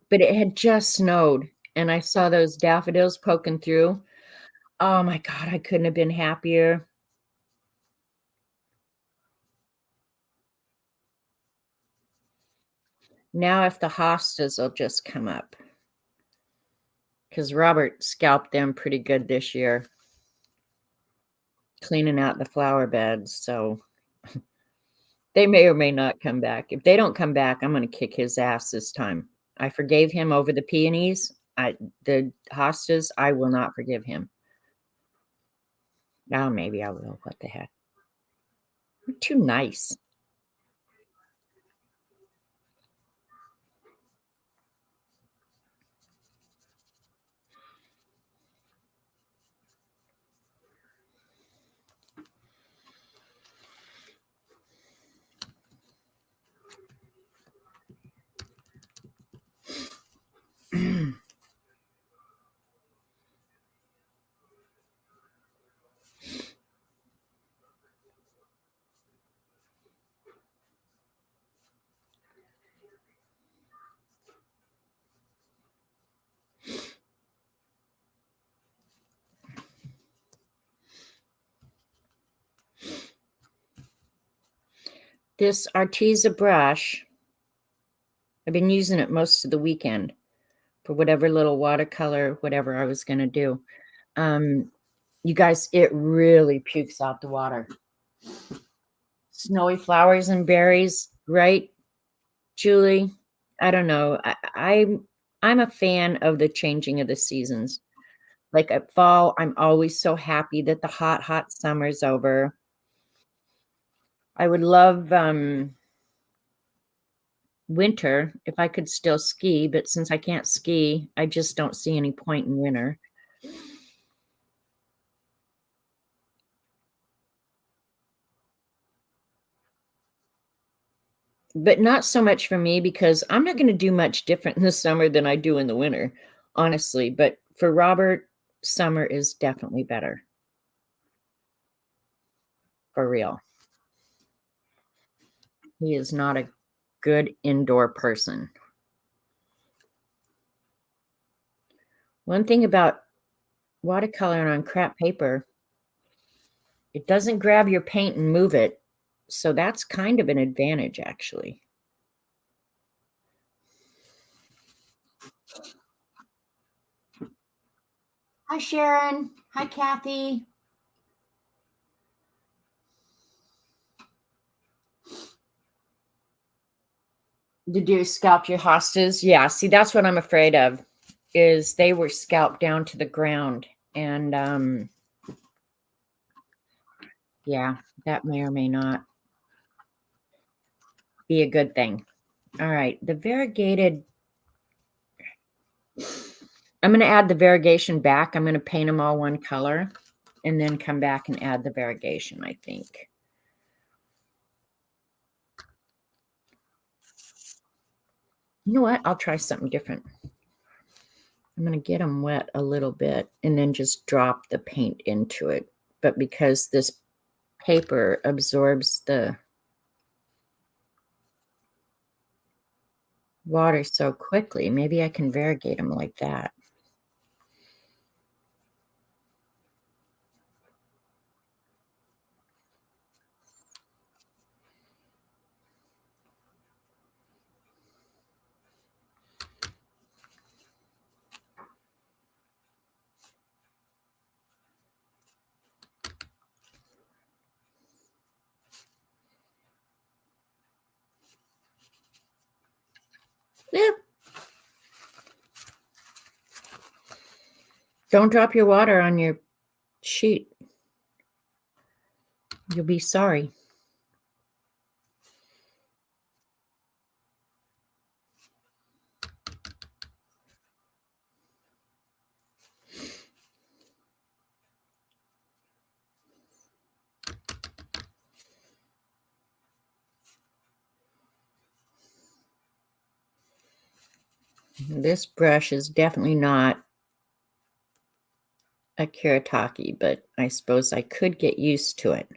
But it had just snowed and I saw those daffodils poking through. Oh my God, I couldn't have been happier. Now if the hostas will just come up. Because Robert scalped them pretty good this year. Cleaning out the flower beds, so They may or may not come back. If they don't come back, I'm gonna kick his ass this time. I forgave him over the peonies. The hostas, I will not forgive him. Oh, maybe I will. What the heck? You're too nice. This Arteza brush, I've been using it most of the weekend for whatever little watercolor, whatever I was gonna do. You guys, it really pukes out the water. Snowy flowers and berries, right, Julie? I don't know. I'm a fan of the changing of the seasons. Like at fall, I'm always so happy that the hot, hot summer's over. I would love winter if I could still ski, but since I can't ski, I just don't see any point in winter. But not so much for me because I'm not going to do much different in the summer than I do in the winter, honestly. But for Robert, summer is definitely better, for real. He is not a good indoor person. One thing about watercolor on crap paper, it doesn't grab your paint and move it. So that's kind of an advantage, actually. Hi, Sharon. Hi, Kathy. Did you scalp your hostas? Yeah, see, that's what I'm afraid of, is they were scalped down to the ground. And yeah, that may or may not be a good thing. All right, the variegated, I'm going to add the variegation back. I'm going to paint them all one color and then come back and add the variegation, I think. You know what? I'll try something different. I'm going to get them wet a little bit and then just drop the paint into it. But because this paper absorbs the water so quickly, maybe I can variegate them like that. Yeah. Don't drop your water on your sheet. You'll be sorry. This brush is definitely not a Kiritaki, but I suppose I could get used to it.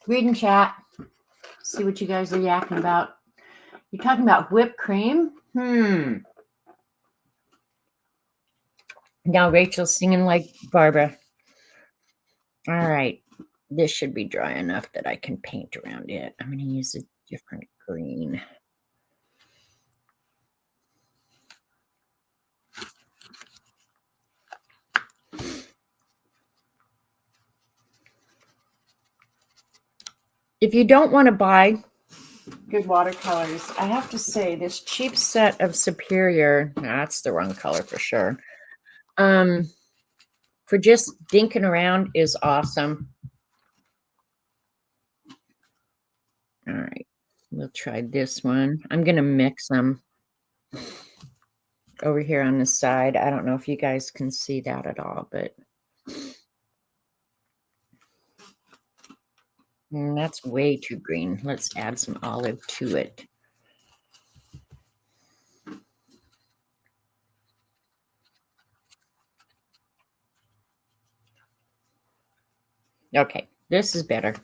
Reading chat. See what you guys are yakking about. You're talking about whipped cream? Now Rachel's singing like Barbara. All right. This should be dry enough that I can paint around it. I'm going to use a different green. If you don't want to buy good watercolors, I have to say this cheap set of Superior, that's the wrong color for sure. For just dinking around is awesome. All right, we'll try this one. I'm going to mix them over here on the side. I don't know if you guys can see that at all, but that's way too green. Let's add some olive to it. Okay, this is better.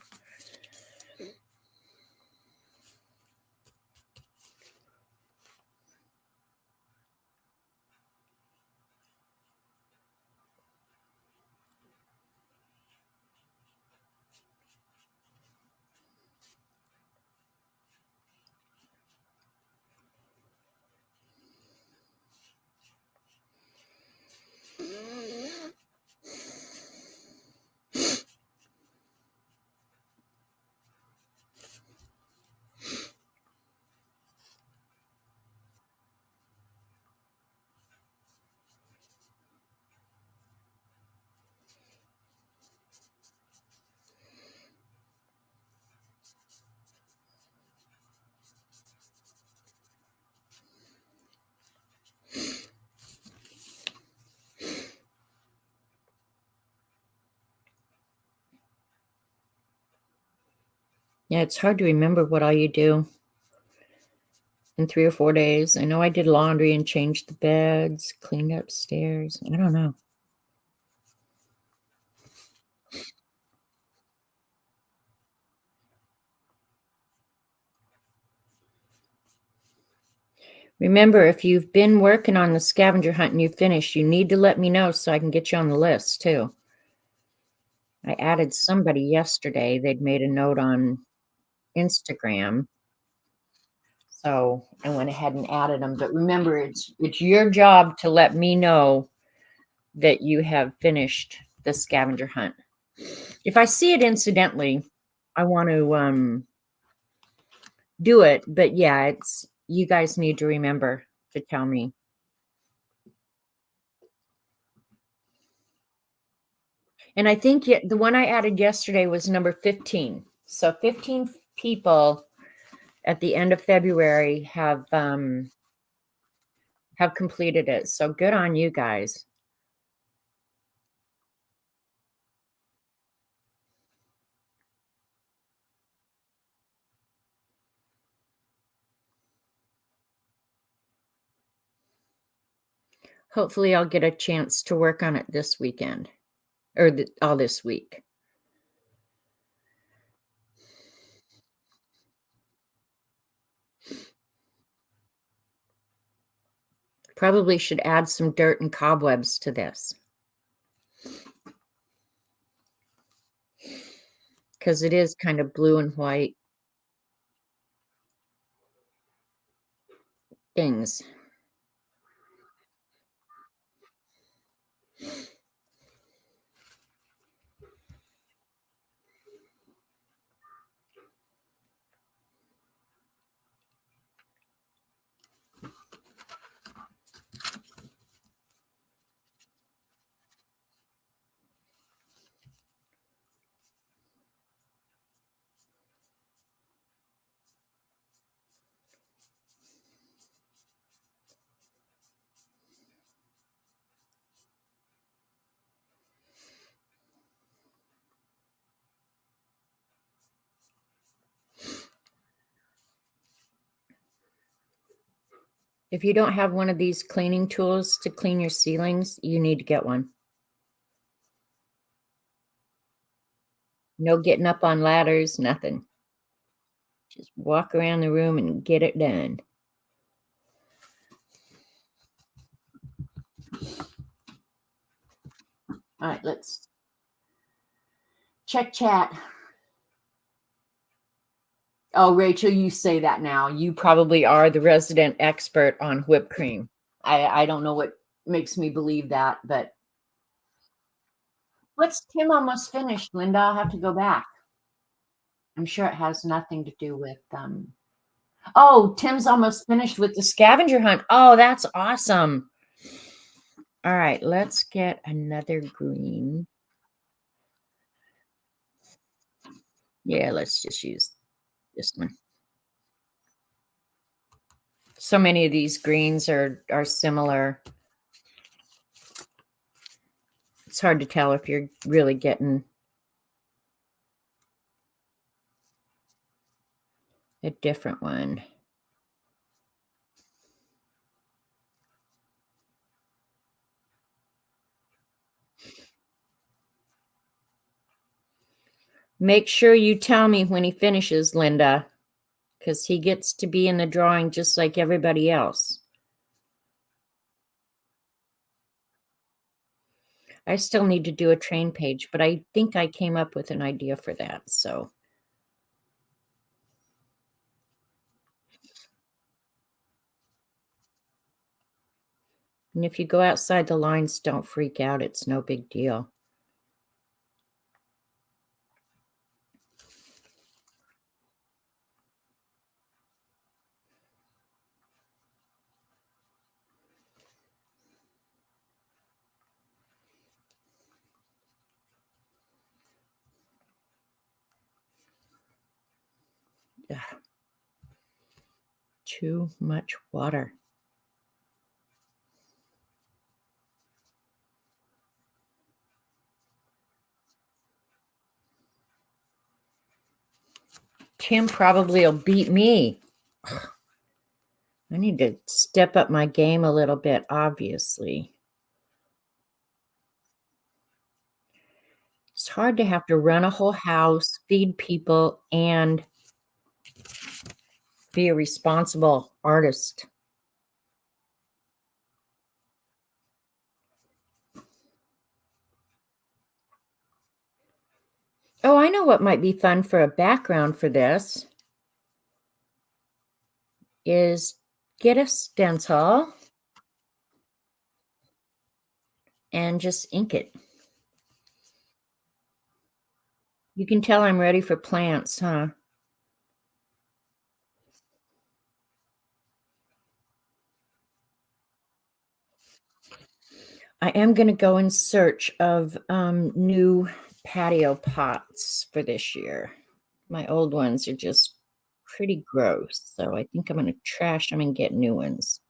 Yeah, it's hard to remember what all you do in 3 or 4 days. I know I did laundry and changed the beds, cleaned upstairs. I don't know. Remember, if you've been working on the scavenger hunt and you finished, you need to let me know so I can get you on the list too. I added somebody yesterday. They'd made a note on Instagram. So I went ahead and added them. But remember, it's your job to let me know that you have finished the scavenger hunt. If I see it incidentally, I want to do it. But yeah, it's you guys need to remember to tell me. And I think the one I added yesterday was number 15. So 15 people at the end of February have completed it. So good on you guys. Hopefully I'll get a chance to work on it this weekend or all this week. Probably should add some dirt and cobwebs to this. Because it is kind of blue and white things. If you don't have one of these cleaning tools to clean your ceilings, you need to get one. No getting up on ladders, nothing. Just walk around the room and get it done. All right, let's check chat. Oh, Rachel, you say that now. You probably are the resident expert on whipped cream. I don't know what makes me believe that, but what's Tim almost finished, Linda? I'll have to go back. I'm sure it has nothing to do with oh, Tim's almost finished with the scavenger hunt. Oh, that's awesome. All right, let's get another green. Yeah, let's just use this one. So many of these greens are similar. It's hard to tell if you're really getting a different one. Make sure you tell me when he finishes, Linda, because he gets to be in the drawing just like everybody else. I still need to do a train page, but I think I came up with an idea for that. So, and if you go outside the lines, don't freak out. It's no big deal. Ugh. Too much water. Tim probably will beat me. I need to step up my game a little bit, obviously. It's hard to have to run a whole house, feed people, and be a responsible artist. Oh, I know what might be fun for a background for this is get a stencil and just ink it. You can tell I'm ready for plants, huh? I am going to go in search of new patio pots for this year. My old ones are just pretty gross, so I think I'm going to trash them and get new ones.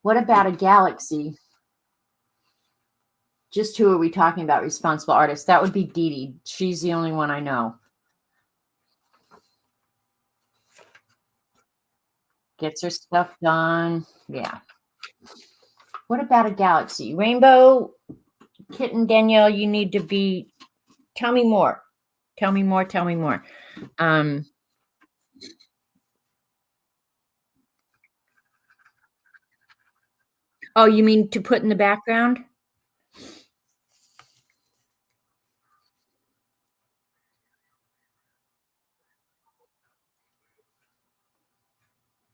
What about a galaxy? Just who are we talking about? Responsible artists. That would be Dee Dee. She's the only one I know. Gets her stuff done. Yeah. What about a galaxy? Rainbow, Kitten, Danielle, you need to be. Tell me more. Tell me more. Tell me more. Oh, you mean to put in the background?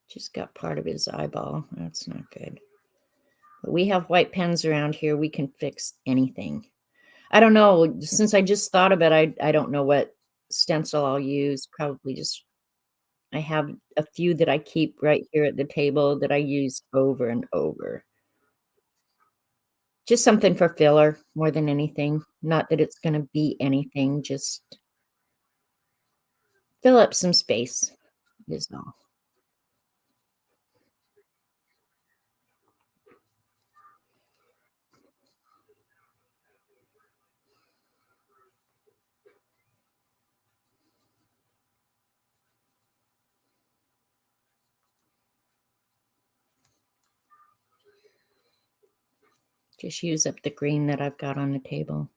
Just got part of his eyeball. That's not good. But we have white pens around here. We can fix anything. I don't know. Since I just thought of it, I don't know what stencil I'll use. Probably just, I have a few that I keep right here at the table that I use over and over. Just something for filler more than anything. Not that it's going to be anything, just fill up some space is all. Just use up the green that I've got on the table.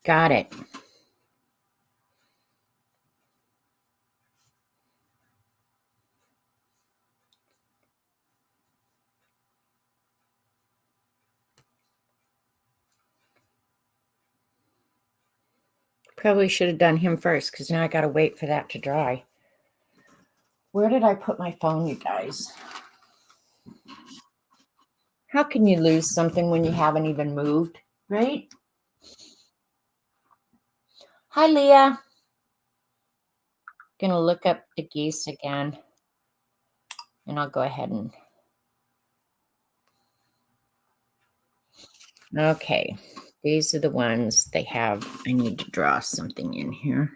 Got it. Probably should have done him first because now I got to wait for that to dry. Where did I put my phone, you guys? How can you lose something when you haven't even moved, right? Hi, Leah. Gonna look up the geese again, and I'll go ahead and. Okay, these are the ones they have. I need to draw something in here.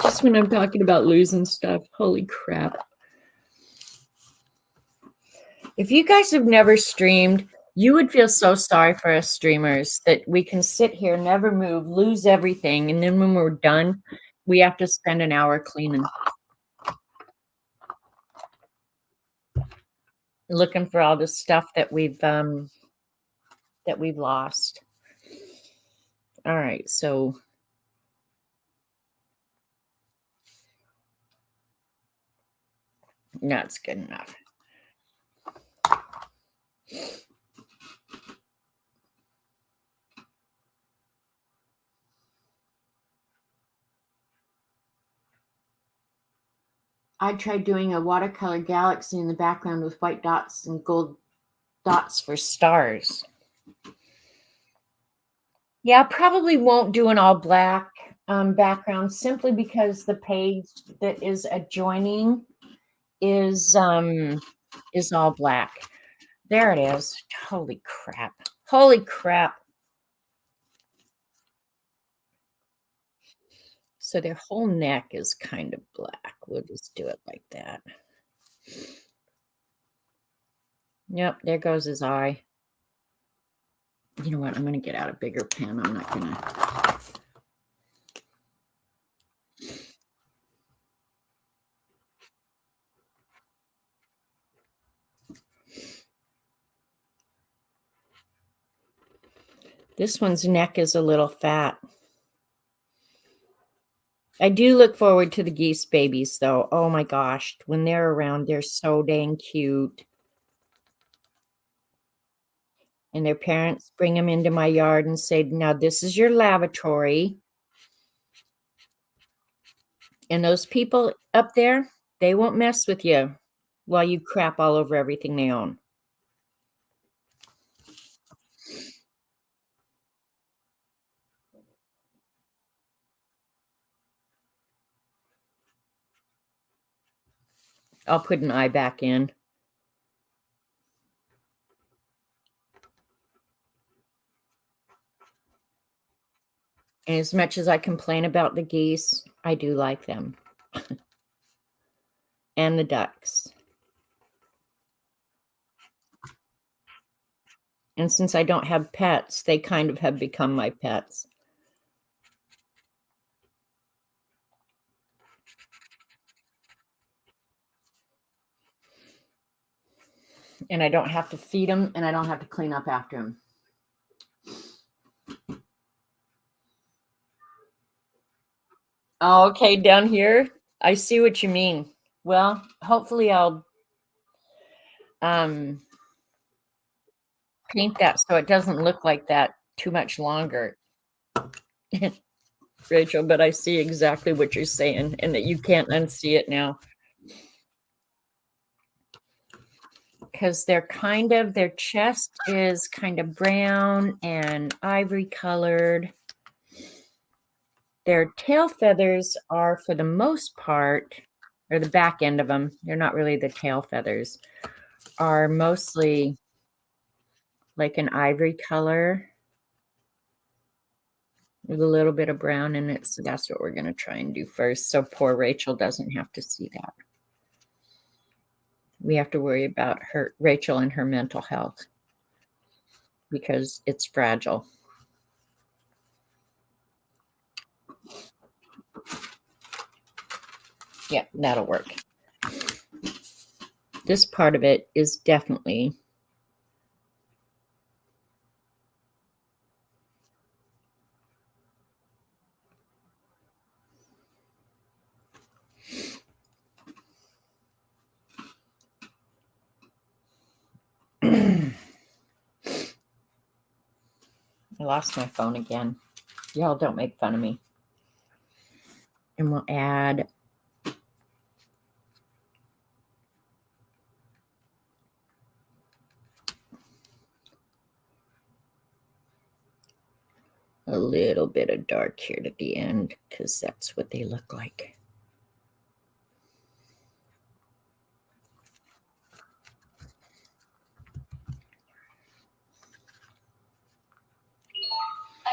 Just when I'm talking about losing stuff. Holy crap. If you guys have never streamed, you would feel so sorry for us streamers that we can sit here, never move, lose everything, and then when we're done, we have to spend an hour cleaning. Looking for all the stuff that we've lost. All right, so that's good enough. I tried doing a watercolor galaxy in the background with white dots and gold dots for stars. Yeah, I probably won't do an all black background simply because the page that is adjoining is all black. There it is. Holy crap. Holy crap. So their whole neck is kind of black. We'll just do it like that. Yep, there goes his eye. You know what? I'm going to get out a bigger pen. I'm not going to. This one's neck is a little fat. I do look forward to the geese babies, though. Oh my gosh. When they're around, they're so dang cute. And their parents bring them into my yard and say, now this is your lavatory. And those people up there, they won't mess with you while you crap all over everything they own. I'll put an eye back in. And as much as I complain about the geese, I do like them. And the ducks. And since I don't have pets, they kind of have become my pets. And I don't have to feed them, and I don't have to clean up after them. Oh, okay, down here, I see what you mean. Well, hopefully I'll paint that so it doesn't look like that too much longer. Rachel, but I see exactly what you're saying and that you can't unsee it now. Because they're their chest is kind of brown and ivory colored. Their tail feathers are, for the most part, or the back end of them, they're not really the tail feathers, are mostly like an ivory color with a little bit of brown in it. So that's what we're going to try and do first. So poor Rachel doesn't have to see that. We have to worry about Rachel and her mental health because it's fragile. Yeah, that'll work. This part of it is definitely I lost my phone again. Y'all don't make fun of me. And we'll add a little bit of dark here at the end because that's what they look like.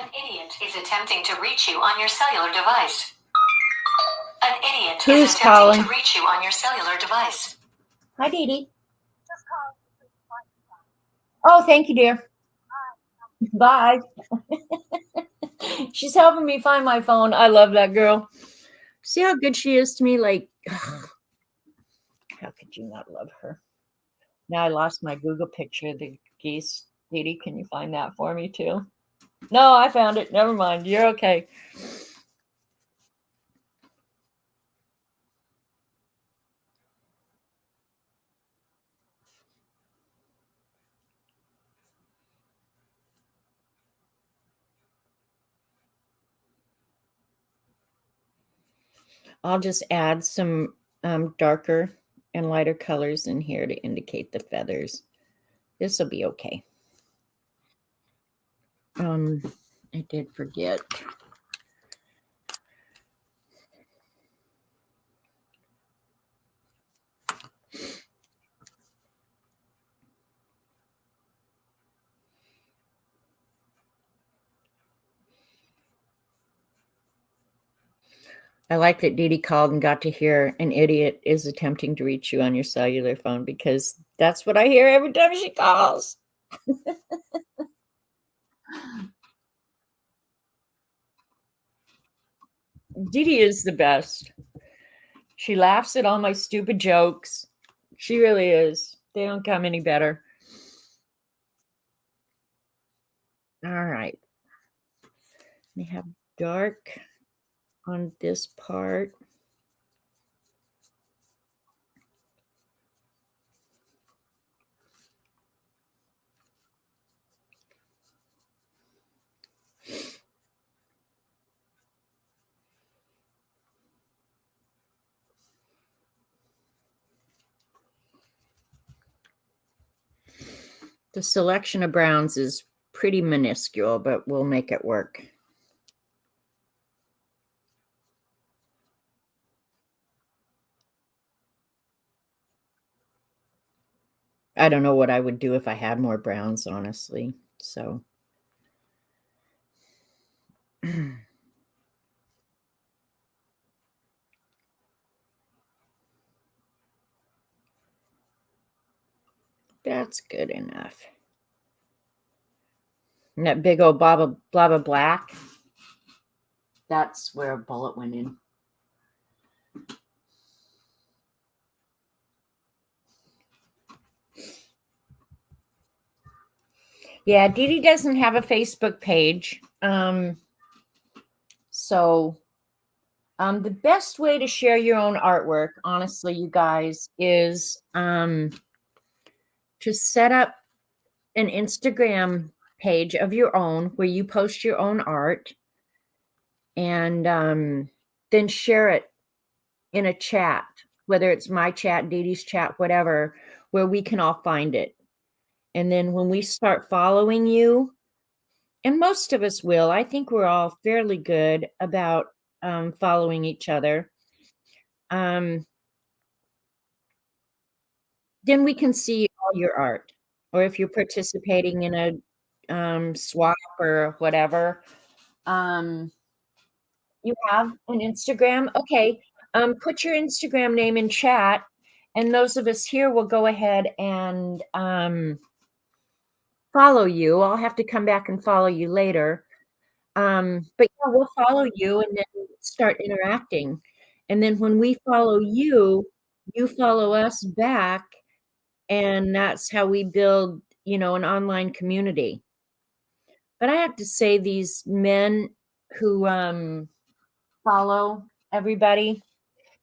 An idiot is attempting to reach you on your cellular device. An idiot Who's is attempting calling? to reach you on your cellular device. Hi, Dee Dee. Oh, thank you, dear. Bye. She's helping me find my phone. I love that girl. See how good she is to me? Like, how could you not love her? Now I lost my Google picture of the geese. Dee Dee, can you find that for me too? No, I found it. Never mind. You're okay. I'll just add some darker and lighter colors in here to indicate the feathers. This will be okay. I did forget. I like that Dee Dee called and got to hear an idiot is attempting to reach you on your cellular phone because that's what I hear every time she calls. Dee Dee is the best. She laughs at all my stupid jokes. She really is. They don't come any better. All right. We have dark on this part. The selection of browns is pretty minuscule, but we'll make it work. I don't know what I would do if I had more browns, honestly. So that's good enough. And that big old blob of black, that's where a bullet went in. Yeah, Dee Dee doesn't have a Facebook page. So the best way to share your own artwork, honestly, you guys, is to set up an Instagram page of your own where you post your own art and then share it in a chat, whether it's my chat, Dee Dee's chat, whatever, where we can all find it. And then when we start following you, and most of us will, I think we're all fairly good about following each other. Then we can see all your art. or if you're participating in a, swap or whatever. Um, you have an Instagram? Okay. Put your Instagram name in chat, and those of us here will go ahead and follow you. I'll have to come back and follow you later. But yeah, we'll follow you and then start interacting. And then when we follow you, you follow us back, and that's how we build, an online community. But I have to say, these men who follow everybody,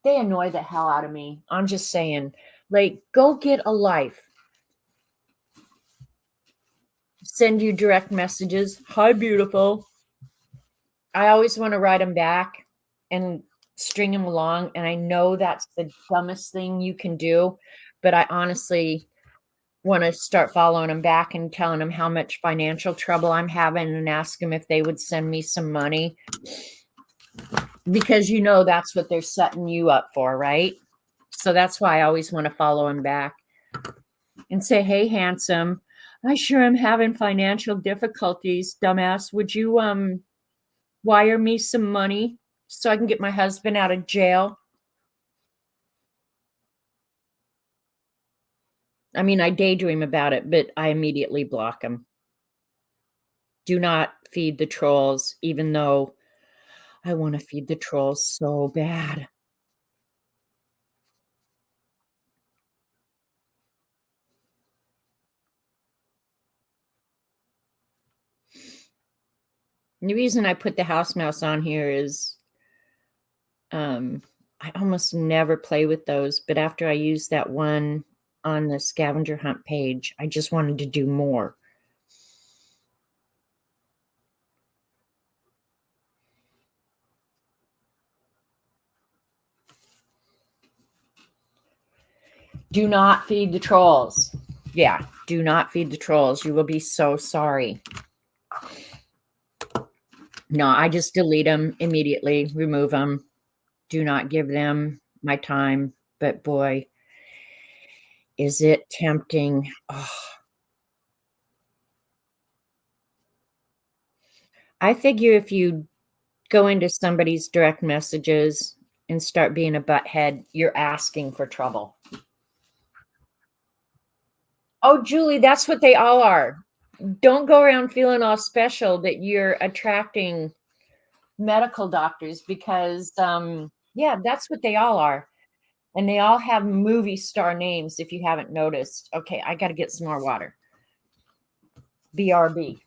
they annoy the hell out of me. I'm just saying, like, go get a life. Send you direct messages. Hi, beautiful. I always want to write them back and string them along. And I know that's the dumbest thing you can do, but I honestly want to start following them back and telling them how much financial trouble I'm having and ask them if they would send me some money, because that's what they're setting you up for, right? So that's why I always want to follow them back and say, hey, handsome, I sure am having financial difficulties, dumbass. Would you wire me some money so I can get my husband out of jail? I mean, I daydream about it, but I immediately block them. Do not feed the trolls, even though I want to feed the trolls so bad. And the reason I put the house mouse on here is I almost never play with those, but after I used that one on the scavenger hunt page, I just wanted to do more. Do not feed the trolls. Yeah, do not feed the trolls. You will be so sorry. No, I just delete them immediately, remove them. Do not give them my time. But boy, is it tempting. Oh, I figure if you go into somebody's direct messages and start being a butthead, you're asking for trouble. Oh, Julie, that's what they all are. Don't go around feeling all special that you're attracting medical doctors, because yeah, that's what they all are. And they all have movie star names, if you haven't noticed. Okay, I got to get some more water. BRB.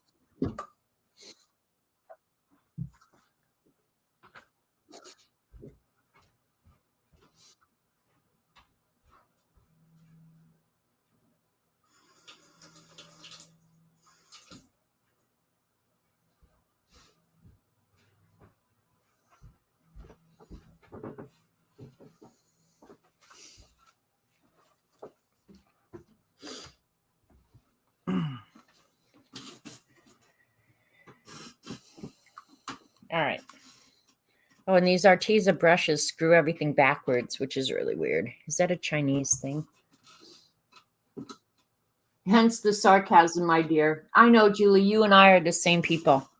All right. Oh, and these Arteza brushes screw everything backwards, which is really weird. Is that a Chinese thing? Hence the sarcasm, my dear. I know, Julie, you and I are the same people.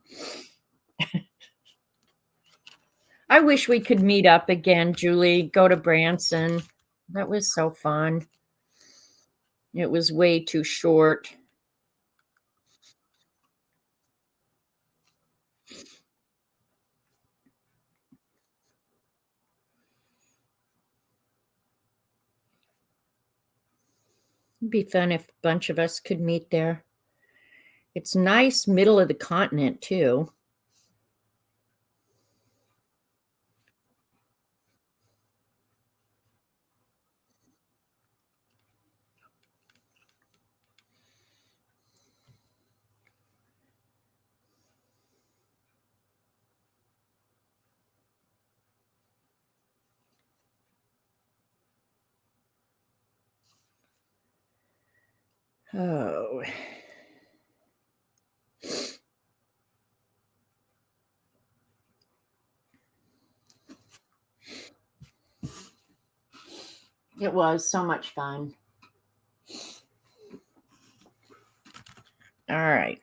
I wish we could meet up again, Julie, go to Branson. That was so fun. It was way too short. It'd be fun if a bunch of us could meet there. It's nice, middle of the continent, too. Oh. It was so much fun. All right.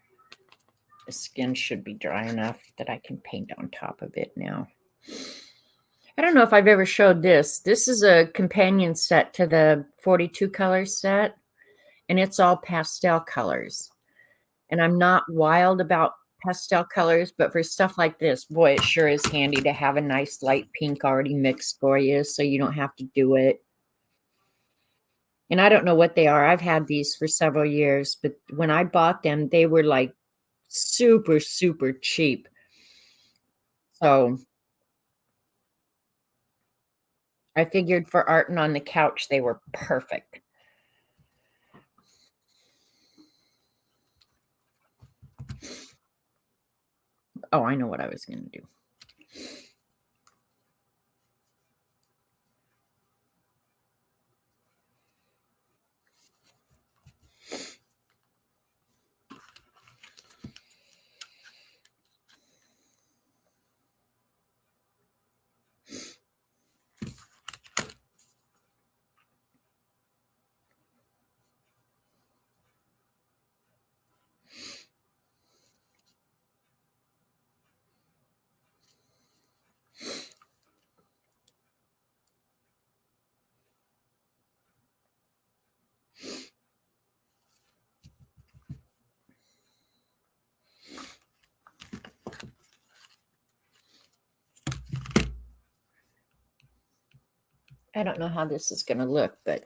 The skin should be dry enough that I can paint on top of it now. I don't know if I've ever showed this. This is a companion set to the 42 color set, and it's all pastel colors. And I'm not wild about pastel colors, but for stuff like this, boy, it sure is handy to have a nice light pink already mixed for you so you don't have to do it. And I don't know what they are. I've had these for several years, but when I bought them, they were like super, super cheap. So I figured for art and on the couch, they were perfect. Oh, I know what I was going to do. I don't know how this is going to look, but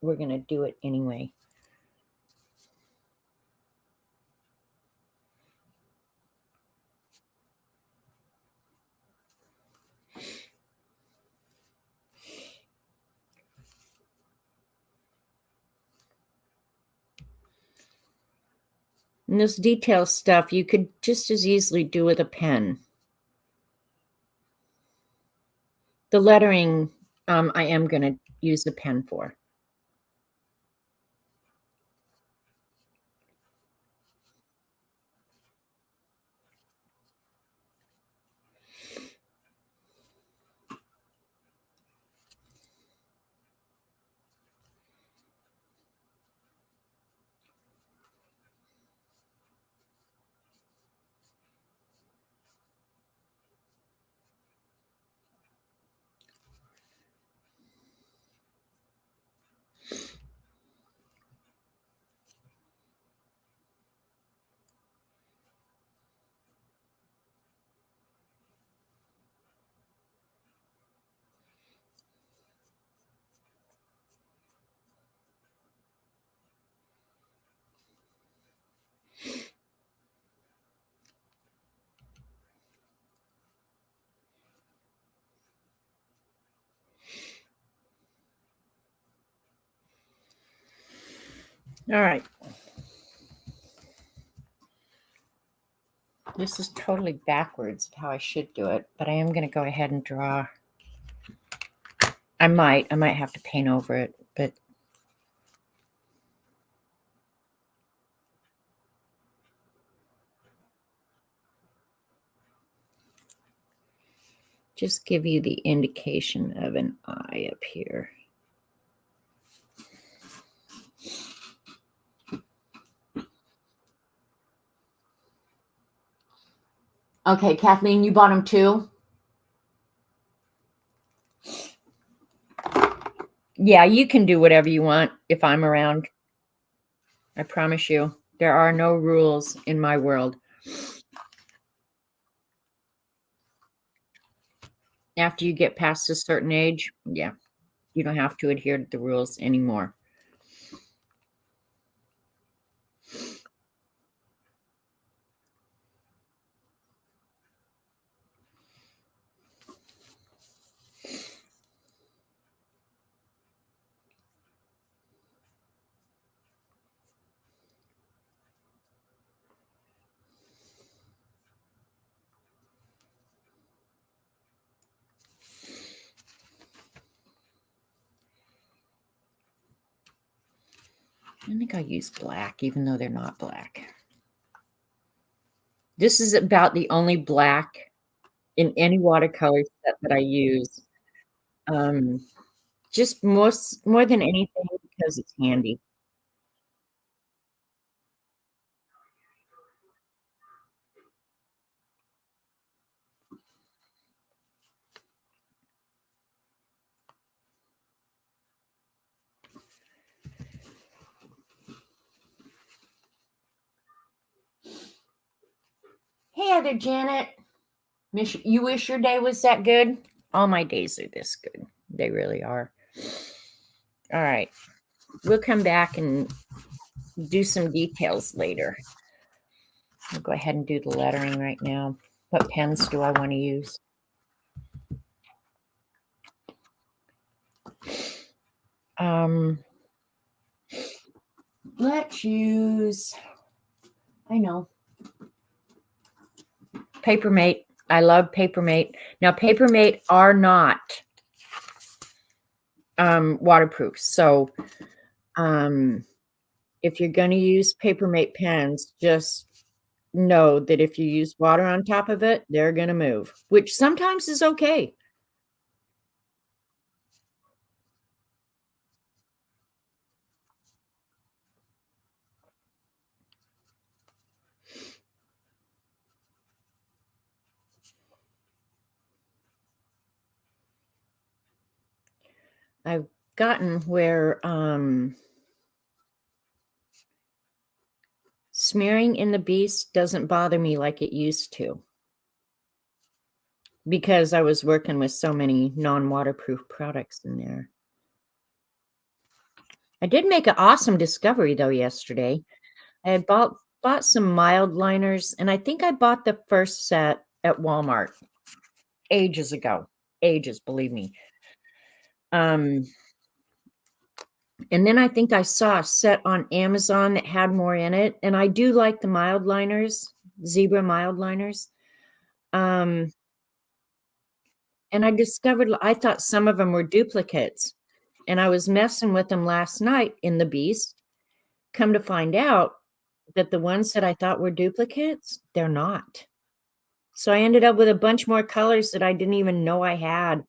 we're going to do it anyway. And this detail stuff you could just as easily do with a pen. The lettering, I am going to use the pen for. All right. This is totally backwards of how I should do it, but I am going to go ahead and draw. I might have to paint over it, but just give you the indication of an eye up here. Okay, Kathleen, you bought them too? Yeah, you can do whatever you want if I'm around. I promise you. There are no rules in my world. After you get past a certain age, yeah, you don't have to adhere to the rules anymore. I think I'll use black, even though they're not black. This is about the only black in any watercolor set that I use. Just more than anything because it's handy. Heather Janet. You wish your day was that good? All my days are this good. They really are. All right. We'll come back and do some details later. I'll go ahead and do the lettering right now. What pens do I want to use? Let's use, I know, Papermate. I love Papermate. Now, Papermate are not waterproof. So if you're going to use Papermate pens, just know that if you use water on top of it, they're going to move, which sometimes is okay. I've gotten where smearing in the Beast doesn't bother me like it used to, because I was working with so many non-waterproof products in there. I did make an awesome discovery though yesterday. I had bought some mild liners, and I think I bought the first set at Walmart ages ago. Ages, believe me. And then I think I saw a set on Amazon that had more in it, and I do like the mild liners, zebra mild liners. And I discovered I thought some of them were duplicates, and I was messing with them last night in the Beast. Come to find out that the ones that I thought were duplicates, they're not. So I ended up with a bunch more colors that I didn't even know I had.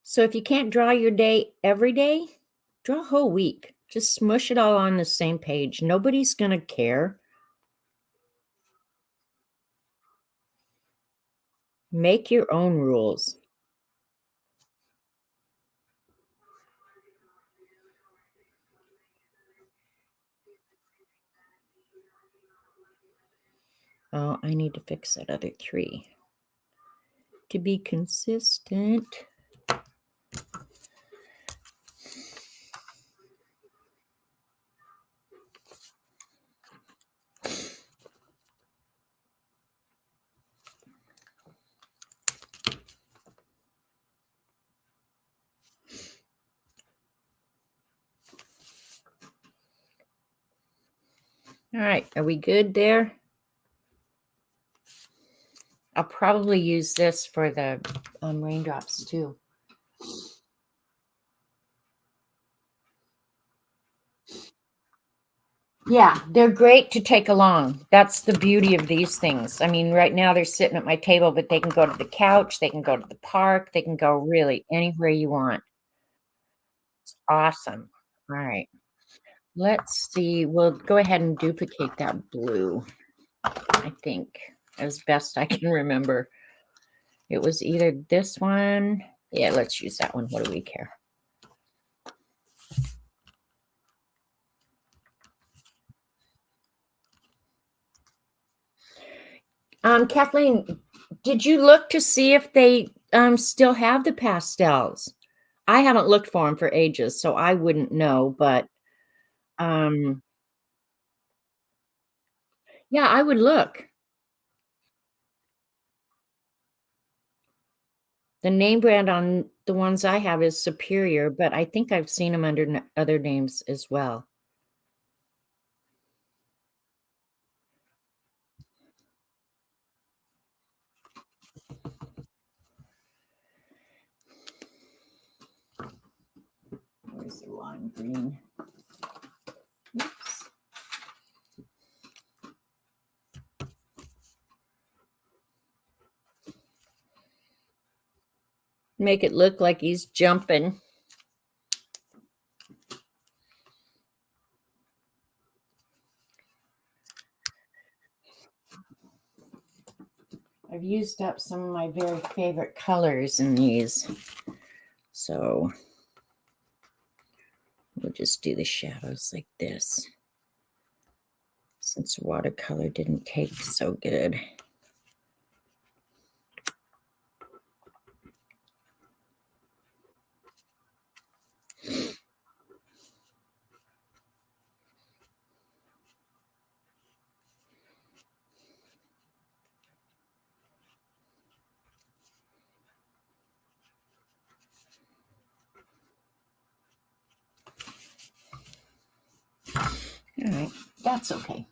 So if you can't draw your day every day, draw a whole week. Just smush it all on the same page. Nobody's going to care. Make your own rules. Oh, I need to fix that other 3 to be consistent. All right, are we good there? I'll probably use this for the raindrops too. Yeah, they're great to take along. That's the beauty of these things. I mean, right now they're sitting at my table, but they can go to the couch, they can go to the park, they can go really anywhere you want. It's awesome. All right, let's see. We'll go ahead and duplicate that blue, I think, as best I can remember. It was either this one. Yeah, let's use that one. What do we care? Kathleen, did you look to see if they still have the pastels? I haven't looked for them for ages, so I wouldn't know, but yeah, I would look. The name brand on the ones I have is Superior, but I think I've seen them under other names as well. Where's the lime green? Oops. Make it look like he's jumping. I've used up some of my very favorite colors in these. So just do the shadows like this, since watercolor didn't take so good. All right, that's okay.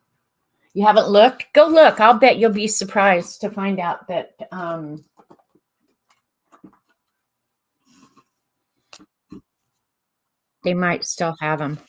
You haven't looked? Go look. I'll bet you'll be surprised to find out that they might still have them.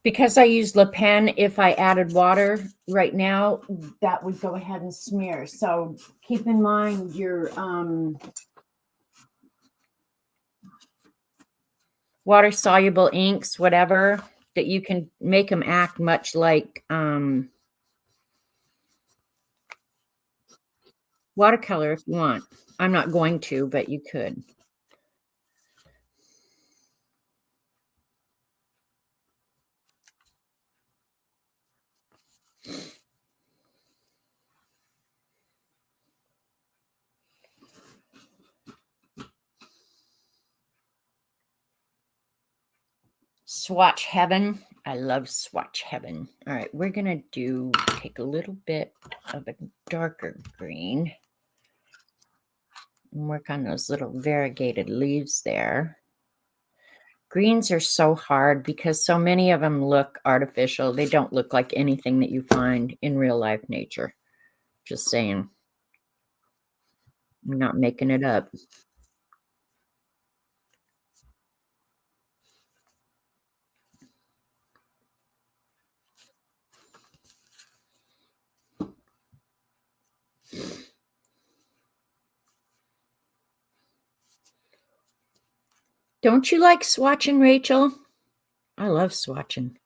Because I use Le Pen, if I added water right now, that would go ahead and smear. So keep in mind your water soluble inks, whatever, that you can make them act much like watercolor if you want. I'm not going to, but you could. Swatch Heaven. I love Swatch Heaven. All right, we're going to take a little bit of a darker green and work on those little variegated leaves there. Greens are so hard because so many of them look artificial. They don't look like anything that you find in real life nature. Just saying. I'm not making it up. Don't you like swatching, Rachel? I love swatching.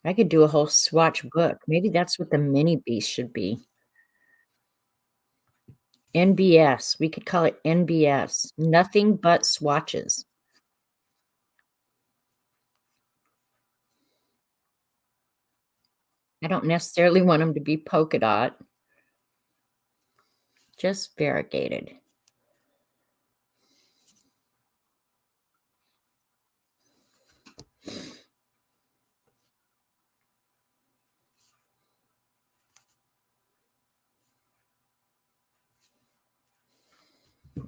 I could do a whole swatch book. Maybe that's what the mini beast should be. NBS. We could call it NBS. Nothing but swatches. I don't necessarily want them to be polka dot. Just variegated.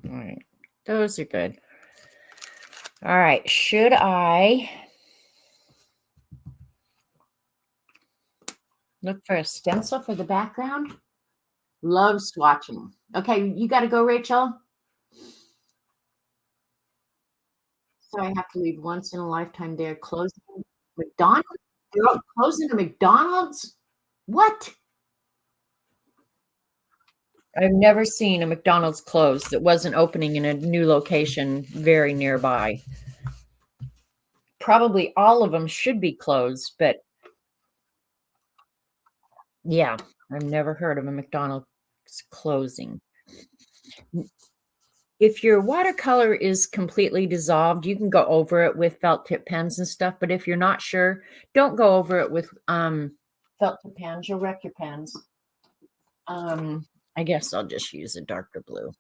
All right. Those are good. All right. Should I look for a stencil for the background? Love swatching. Okay, you got to go, Rachel. So I have to leave once in a lifetime. They're closing McDonald's. They're closing a McDonald's. What? I've never seen a McDonald's close that wasn't opening in a new location very nearby. Probably all of them should be closed, but yeah, I've never heard of a McDonald's closing. If your watercolor is completely dissolved, you can go over it with felt tip pens and stuff. But if you're not sure, don't go over it with felt tip pens. You'll wreck your pens. I guess I'll just use a darker blue.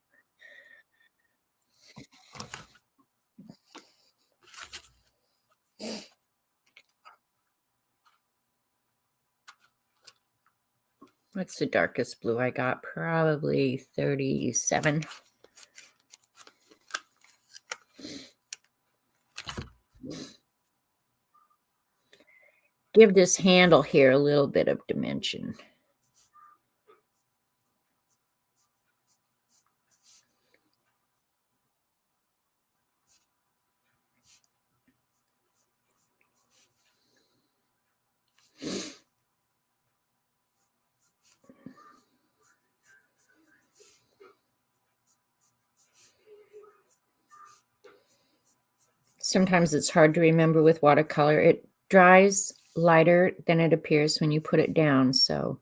What's the darkest blue I got? Probably 37. give this handle here a little bit of dimension. Sometimes it's hard to remember with watercolor. It dries lighter than it appears when you put it down, so.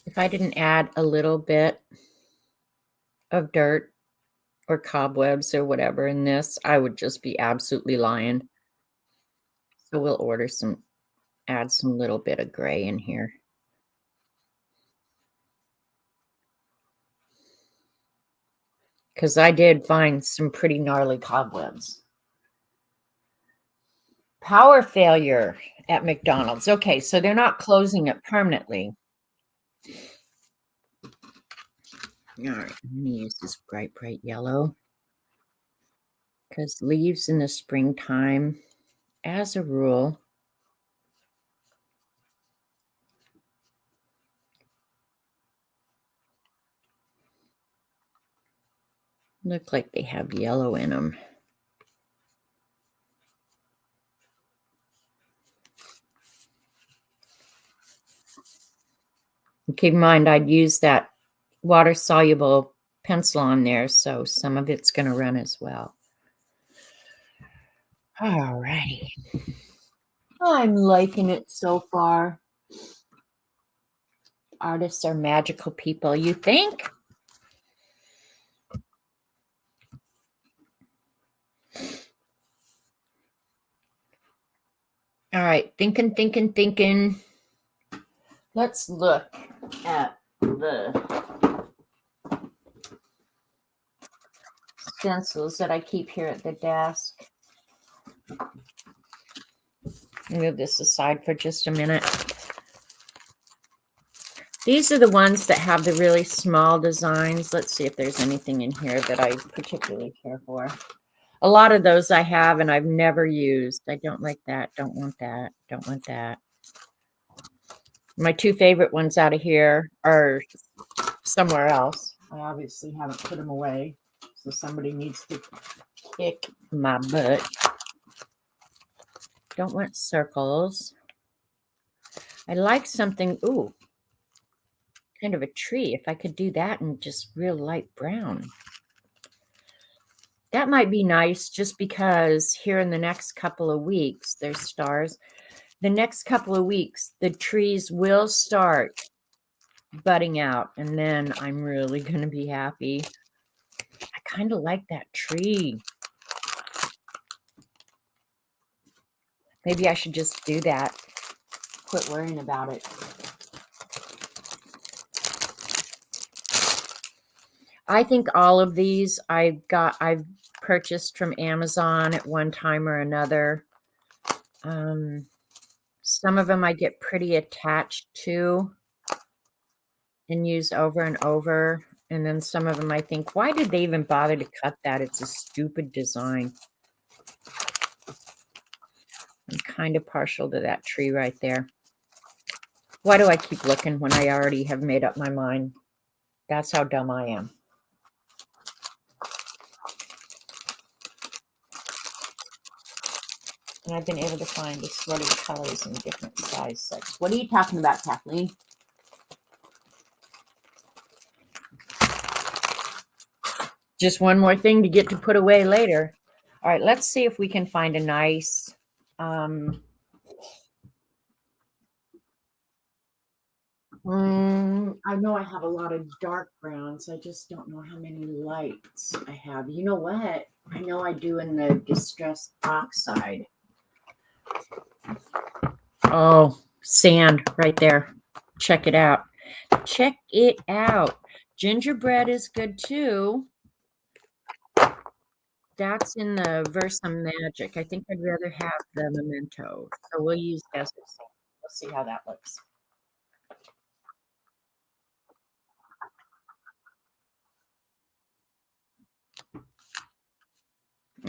If I didn't add a little bit of dirt or cobwebs or whatever in this, I would just be absolutely lying. So we'll add some little bit of gray in here. Because I did find some pretty gnarly cobwebs. Power failure at McDonald's. Okay, so they're not closing it permanently. All right, I'm going to use this bright yellow. Because leaves in the springtime, as a rule, look like they have yellow in them. Keep in mind, I'd use that water-soluble pencil on there, so some of it's going to run as well. All righty. I'm liking it so far. Artists are magical people, you think? All right, thinking. Let's look at the stencils that I keep here at the desk. Move this aside for just a minute. These are the ones that have the really small designs. Let's see if there's anything in here that I particularly care for. A lot of those I have and I've never used. I don't like that. Don't want that. Don't want that. My two favorite ones out of here are somewhere else. I obviously haven't put them away, so somebody needs to kick my butt. Don't want circles. I like something, ooh, kind of a tree. If I could do that in just real light brown. That might be nice just because here in the next couple of weeks, there's stars. The next couple of weeks, the trees will start budding out, and then I'm really going to be happy. I kind of like that tree. Maybe I should just do that. Quit worrying about it. I think all of these I've purchased from Amazon at one time or another. Some of them I get pretty attached to and use over and over. And then some of them I think, why did they even bother to cut that? It's a stupid design. I'm kind of partial to that tree right there. Why do I keep looking when I already have made up my mind? That's how dumb I am. And I've been able to find assorted colors in different size sets. What are you talking about, Kathleen? Just one more thing to get to put away later. All right, let's see if we can find a nice I know I have a lot of dark browns. I just don't know how many lights I have. You know what? I know I do in the distressed oxide. Oh, sand right there. check it out. Check it out. Gingerbread is good too. That's in the Versa Magic. I think I'd rather have the Memento. So we'll use as a sample. Let's see how that looks.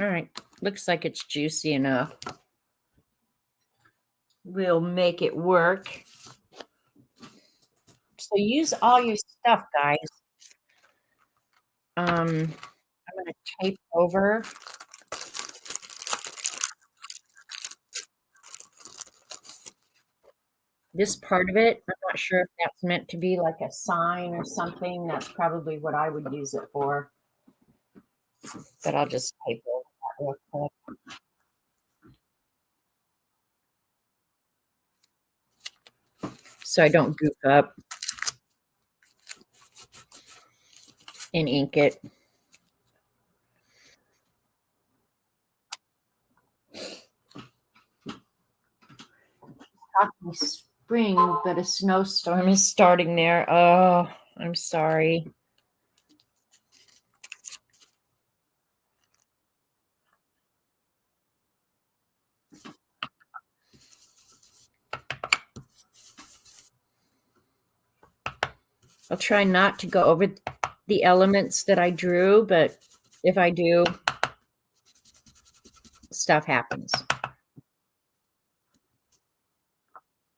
All right. Looks like it's juicy enough. We'll make it work. So use all your stuff, guys. I'm going to tape over. This part of it. I'm not sure if that's meant to be like a sign or something. That's probably what I would use it for. But I'll just tape over that real quick. So I don't goof up and ink it. Talking spring, but a snowstorm is starting there. Oh, I'm sorry. I'll try not to go over the elements that I drew, but if I do, stuff happens.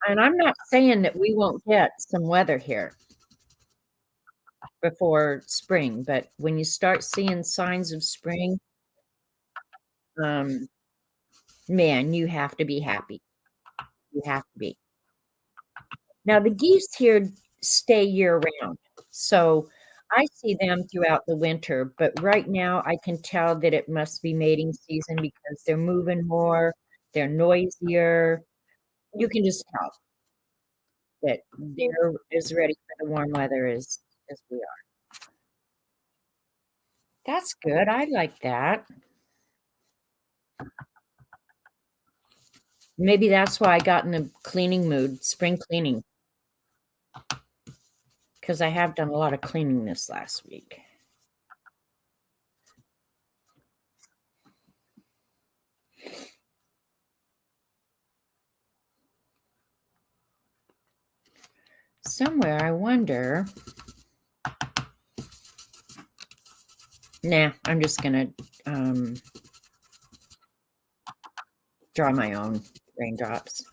And I'm not saying that we won't get some weather here before spring, but when you start seeing signs of spring, um, man, you have to be happy. You have to be. Now, the geese here stay year round, so I see them throughout the winter, but right now I can tell that it must be mating season because they're moving more, they're noisier. You can just tell that they're as ready for the warm weather as we are. That's good. I like that. Maybe that's why I got in the cleaning mood, spring cleaning, because I have done a lot of cleaning this last week. Somewhere, I wonder. Nah, I'm just gonna draw my own raindrops.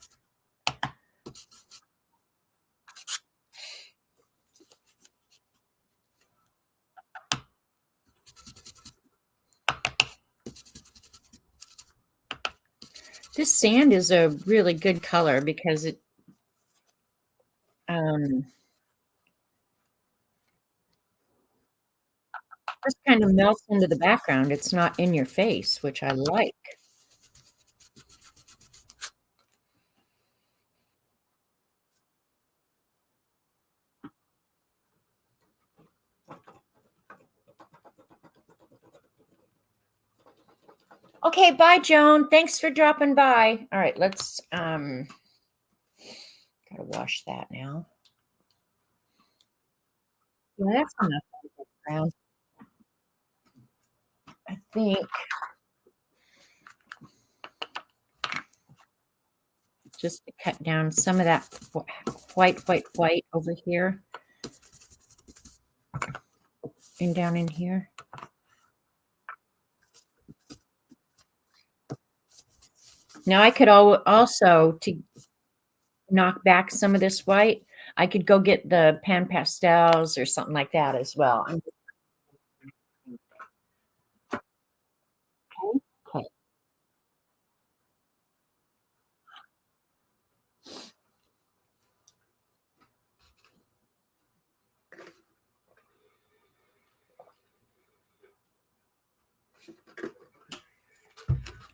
This sand is a really good color because it just kind of melts into the background. It's not in your face, which I like. Okay, bye, Joan. Thanks for dropping by. All right, let's gotta wash that now. Yeah, that's enough background. I think just to cut down some of that white over here and down in here. Now I could also, to knock back some of this white, I could go get the pan pastels or something like that as well. Okay.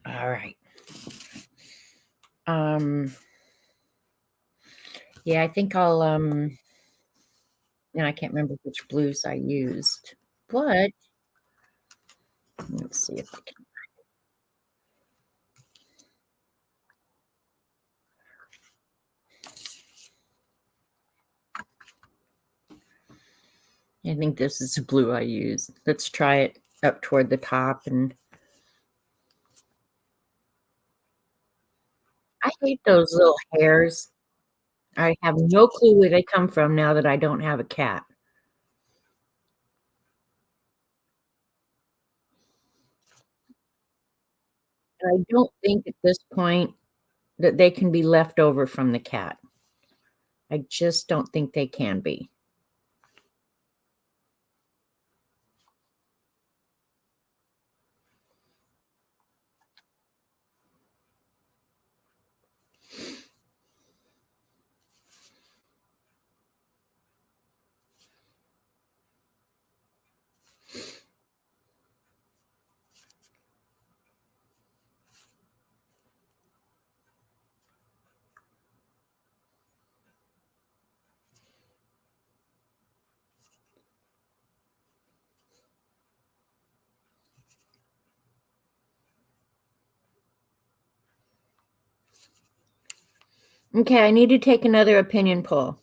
All right. Yeah, I think I'll I can't remember which blues I used, but let's see if I can. I think this is the blue I use. Let's try it up toward the top. And I hate those little hairs. I have no clue where they come from now that I don't have a cat. And I don't think at this point that they can be left over from the cat. I just don't think they can be. Okay, I need to take another opinion poll.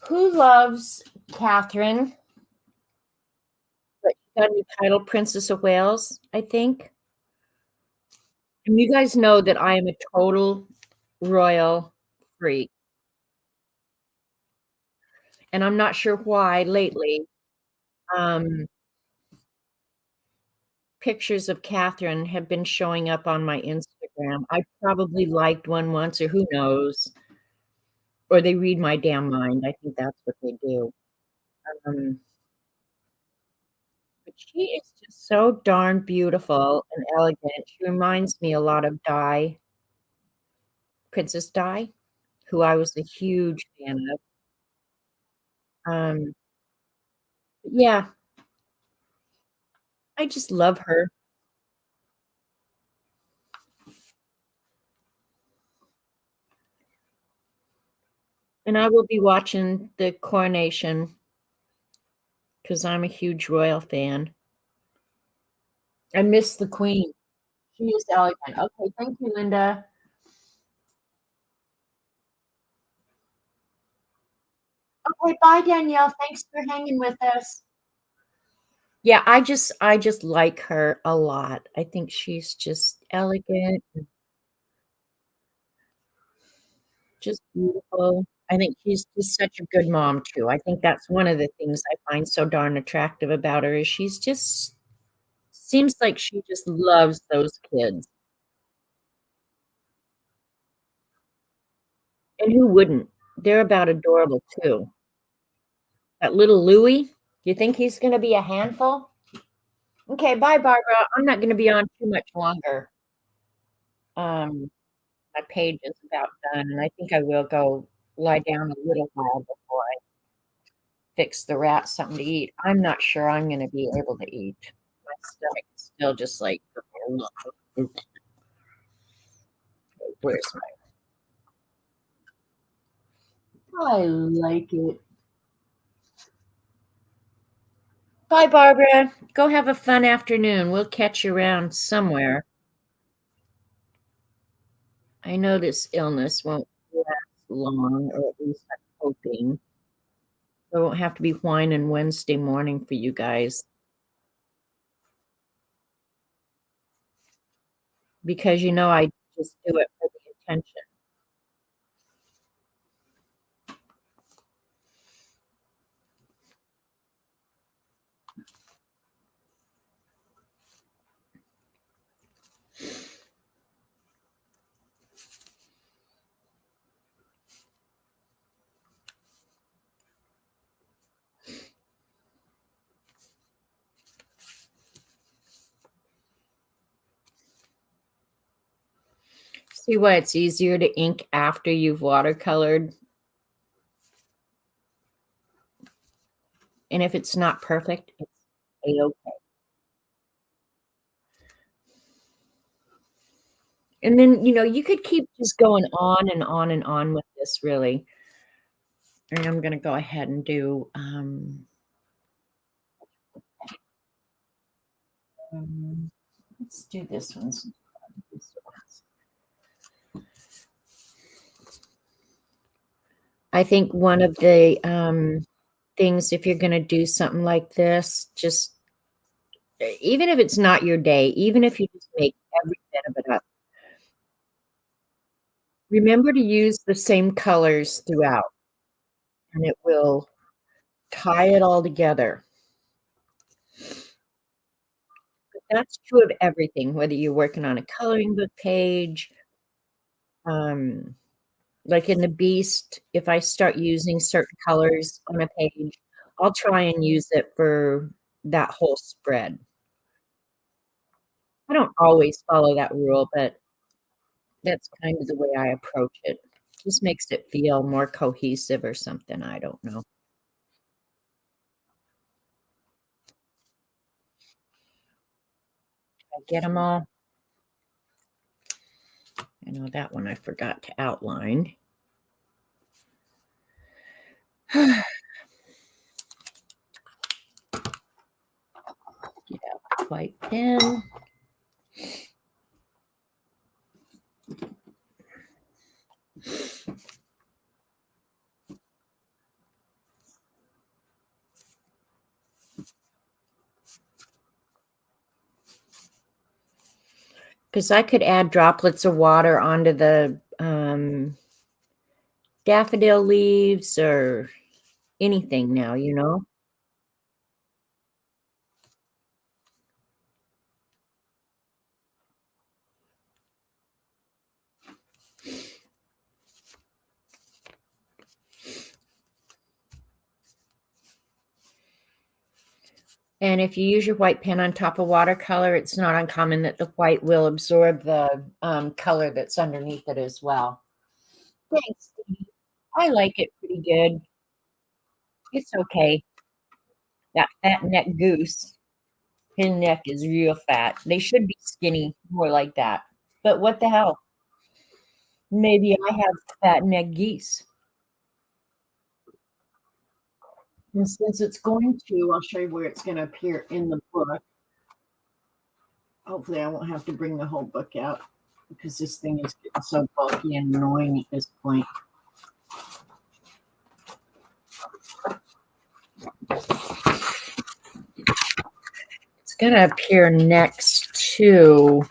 Who loves Catherine? But she got a new title, Princess of Wales, I think. And you guys know that I am a total royal freak. And I'm not sure why lately, um, pictures of Catherine have been showing up on my Instagram. I probably liked one once, or who knows? Or they read my damn mind. I think that's what they do. Um, but she is just so darn beautiful and elegant. She reminds me a lot of Di, Princess Di, who I was a huge fan of. Um, yeah, I just love her. And I will be watching the coronation because I'm a huge royal fan. I miss the queen. She is elegant. Okay, thank you, Linda. Okay, bye, Danielle. Thanks for hanging with us. Yeah, I just like her a lot. I think she's just elegant, just beautiful. I think she's just such a good mom too. I think that's one of the things I find so darn attractive about her is she's just seems like she just loves those kids. And who wouldn't? They're about adorable too. That little Louie, do you think he's gonna be a handful? Okay, bye, Barbara. I'm not gonna be on too much longer. Um, my page is about done, and I think I will go lie down a little while before I fix the rat something to eat. I'm not sure I'm gonna be able to eat. My stomach is still just like, where's my? I like it. Bye, Barbara. Go have a fun afternoon. We'll catch you around somewhere. I know this illness won't last long, or at least I'm hoping. I won't have to be whining Wednesday morning for you guys because you know I just do it for the attention. See why it's easier to ink after you've watercolored. And if it's not perfect, it's a-okay. And then, you could keep just going on and on and on with this, really. And I'm going to go ahead and do, let's do this one. I think one of the, things if you're gonna do something like this, just even if it's not your day, even if you just make every bit of it up, remember to use the same colors throughout, and it will tie it all together. But that's true of everything, whether you're working on a coloring book page, um, like in the Beast, if I start using certain colors on a page, I'll try and use it for that whole spread. I don't always follow that rule, but that's kind of the way I approach it. Just makes it feel more cohesive or something, I don't know. I get them all. I know that one I forgot to outline. Get out the white pen. Because I could add droplets of water onto the daffodil leaves or anything now, you know? And if you use your white pen on top of watercolor, it's not uncommon that the white will absorb the color that's underneath it as well. Thanks, Stevie. I like it pretty good. It's okay. That fat neck goose, his neck is real fat. They should be skinny, more like that. But what the hell? Maybe I have fat neck geese. And since it's going to, I'll show you where it's going to appear in the book. Hopefully, I won't have to bring the whole book out because this thing is getting so bulky and annoying at this point. It's going to appear next to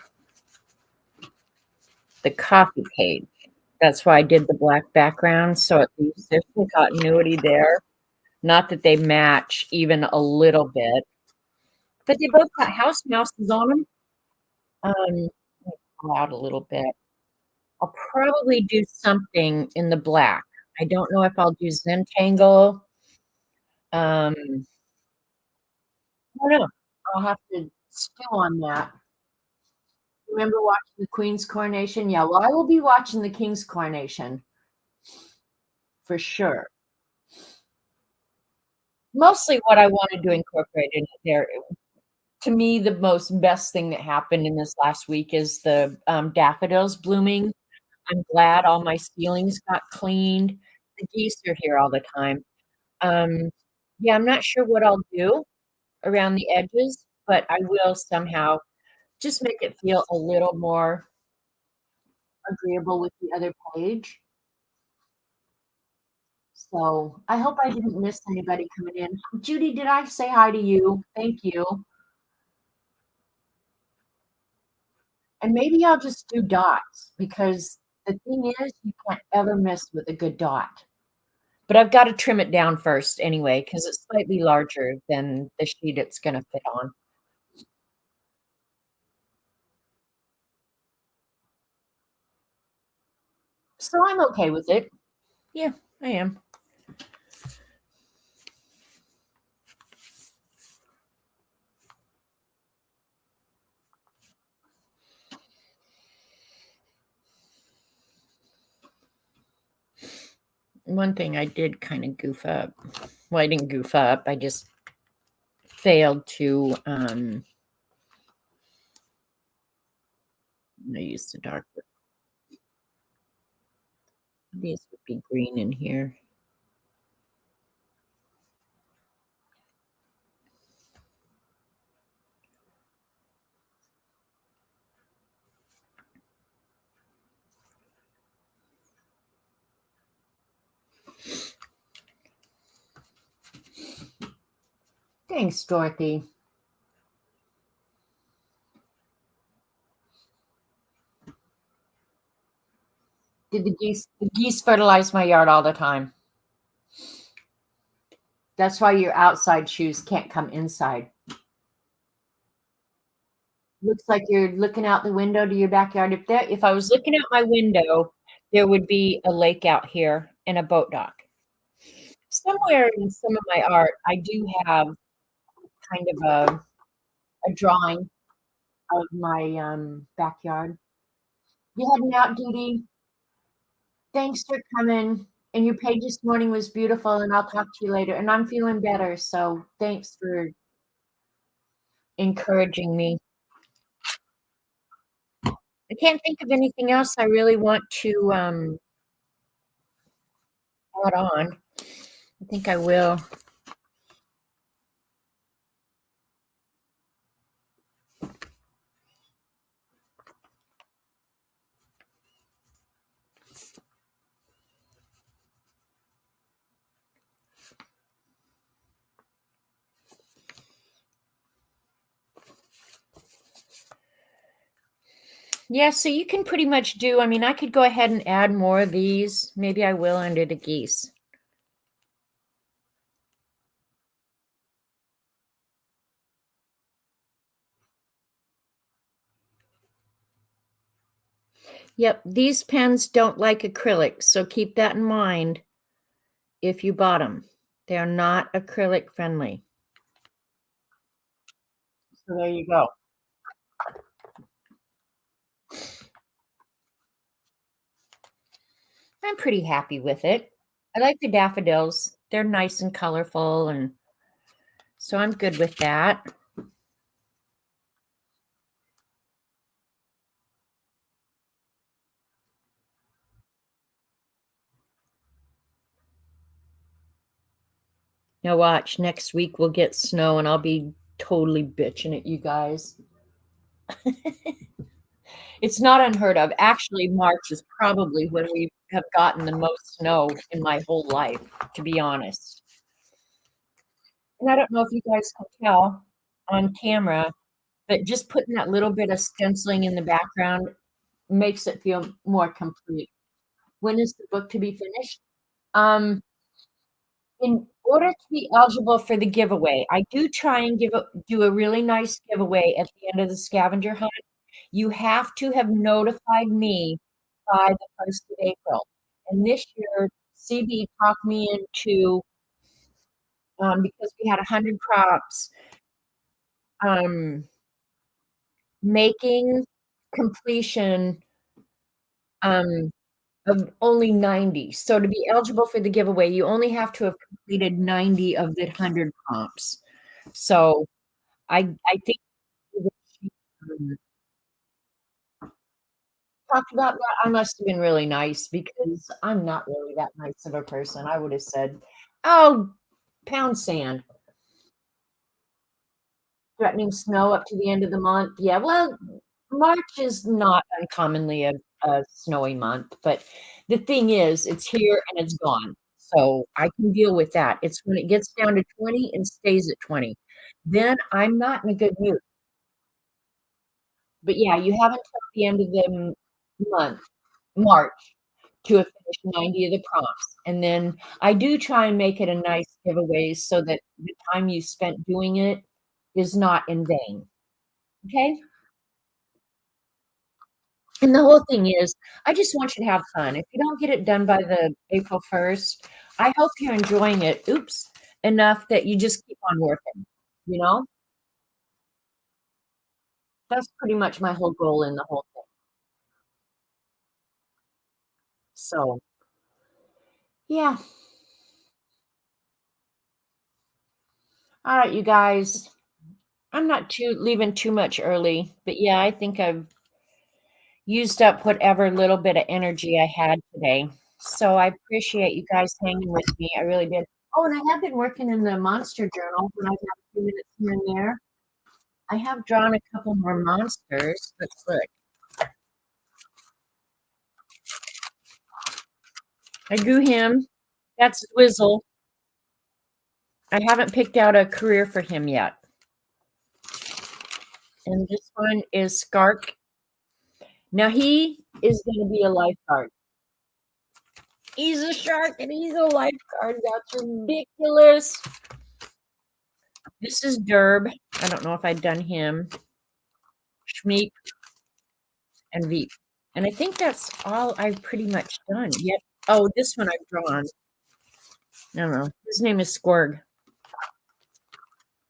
the coffee page. That's why I did the black background. So at least there's some continuity there. Not that they match even a little bit, but they both got house mouses on them. Pull out a little bit. I'll probably do something in the black. I don't know if I'll do Zentangle. I don't know. I'll have to stew on that. Remember watching the Queen's coronation? Yeah, well, I will be watching the King's coronation for sure. Mostly what I wanted to incorporate in there. To me, the most best thing that happened in this last week is the daffodils blooming. I'm glad all my ceilings got cleaned. The geese are here all the time. Um, yeah, I'm not sure what I'll do around the edges, but I will somehow just make it feel a little more agreeable with the other page. So I hope I didn't miss anybody coming in. Judy, did I say hi to you? Thank you. And maybe I'll just do dots because the thing is, you can't ever miss with a good dot. But I've got to trim it down first anyway because it's slightly larger than the sheet it's going to fit on. So I'm okay with it. Yeah, I am. One thing I did kind of goof up. Well, I didn't goof up. I just failed to I used the dark. These would be green in here. Thanks, Dorothy. Did the geese fertilize my yard all the time? That's why your outside shoes can't come inside. Looks like you're looking out the window to your backyard. If I was looking out my window, there would be a lake out here and a boat dock. Somewhere in some of my art, I do have kind of a drawing of my backyard. You heading out, Dee Dee? Thanks for coming. And your page this morning was beautiful, and I'll talk to you later. And I'm feeling better, so thanks for encouraging me. I can't think of anything else I really want to add on. I think I will. Yeah, so you can pretty much do, I mean, I could go ahead and add more of these. Maybe I will under the geese. Yep, these pens don't like acrylic, so keep that in mind if you bought them. They're not acrylic friendly. So there you go. I'm pretty happy with it. I like the daffodils. They're nice and colorful, and so I'm good with that. Now watch, next week we'll get snow and I'll be totally bitching at you guys. It's not unheard of. Actually, March is probably when we have gotten the most snow in my whole life, to be honest. And I don't know if you guys can tell on camera, but just putting that little bit of stenciling in the background makes it feel more complete. When is the book to be finished? Um, in order to be eligible for the giveaway, I do try and do a really nice giveaway at the end of the scavenger hunt. You have to have notified me by the 1st of April. And this year, CB talked me into, because we had 100 props, um, making completion um, of only 90. So to be eligible for the giveaway, you only have to have completed 90 of the 100 prompts. So I think um, talked about that. I must have been really nice because I'm not really that nice of a person. I would have said, "Oh, pound sand, threatening snow up to the end of the month." Yeah, well, March is not uncommonly a snowy month, but the thing is, it's here and it's gone. So I can deal with that. It's when it gets down to 20 and stays at 20. Then I'm not in a good mood. But yeah, you have until the end of the month, March, to have finished 90 of the prompts. And then I do try and make it a nice giveaway so that the time you spent doing it is not in vain. Okay? And the whole thing is, I just want you to have fun. If you don't get it done by the April 1st, I hope you're enjoying it, oops, enough that you just keep on working, you know? That's pretty much my whole goal in the whole thing. So, yeah. All right, you guys. I'm not too leaving too much early, but yeah, I think I've used up whatever little bit of energy I had today. So I appreciate you guys hanging with me. I really did. Oh, and I have been working in the monster journal when I've had a few minutes here and there. I have drawn a couple more monsters. Let's look. I drew him. That's Swizzle. I haven't picked out a career for him yet. And this one is Skark. Now he is going to be a lifeguard. He's a shark and he's a lifeguard. That's ridiculous. This is Derb. I don't know if I'd done him. Schmeek and Veep. And I think that's all I've pretty much done. Yet, oh, this one I've drawn. I don't know. His name is Squirg.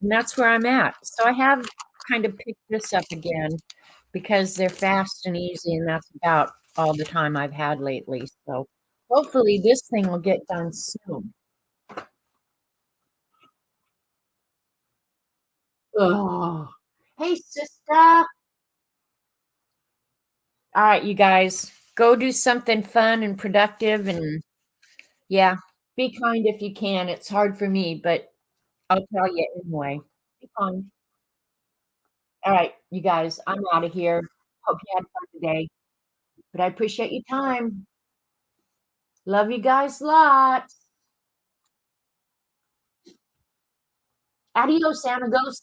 And that's where I'm at. So I have kind of picked this up again because they're fast and easy, and that's about all the time I've had lately. So hopefully this thing will get done soon. Oh, hey, sister. All right, you guys, go do something fun and productive. And yeah, be kind if you can. It's hard for me, but I'll tell you anyway. Be kind. All right, you guys, I'm out of here. Hope you had fun today, but I appreciate your time. Love you guys lots. Adios, amigos.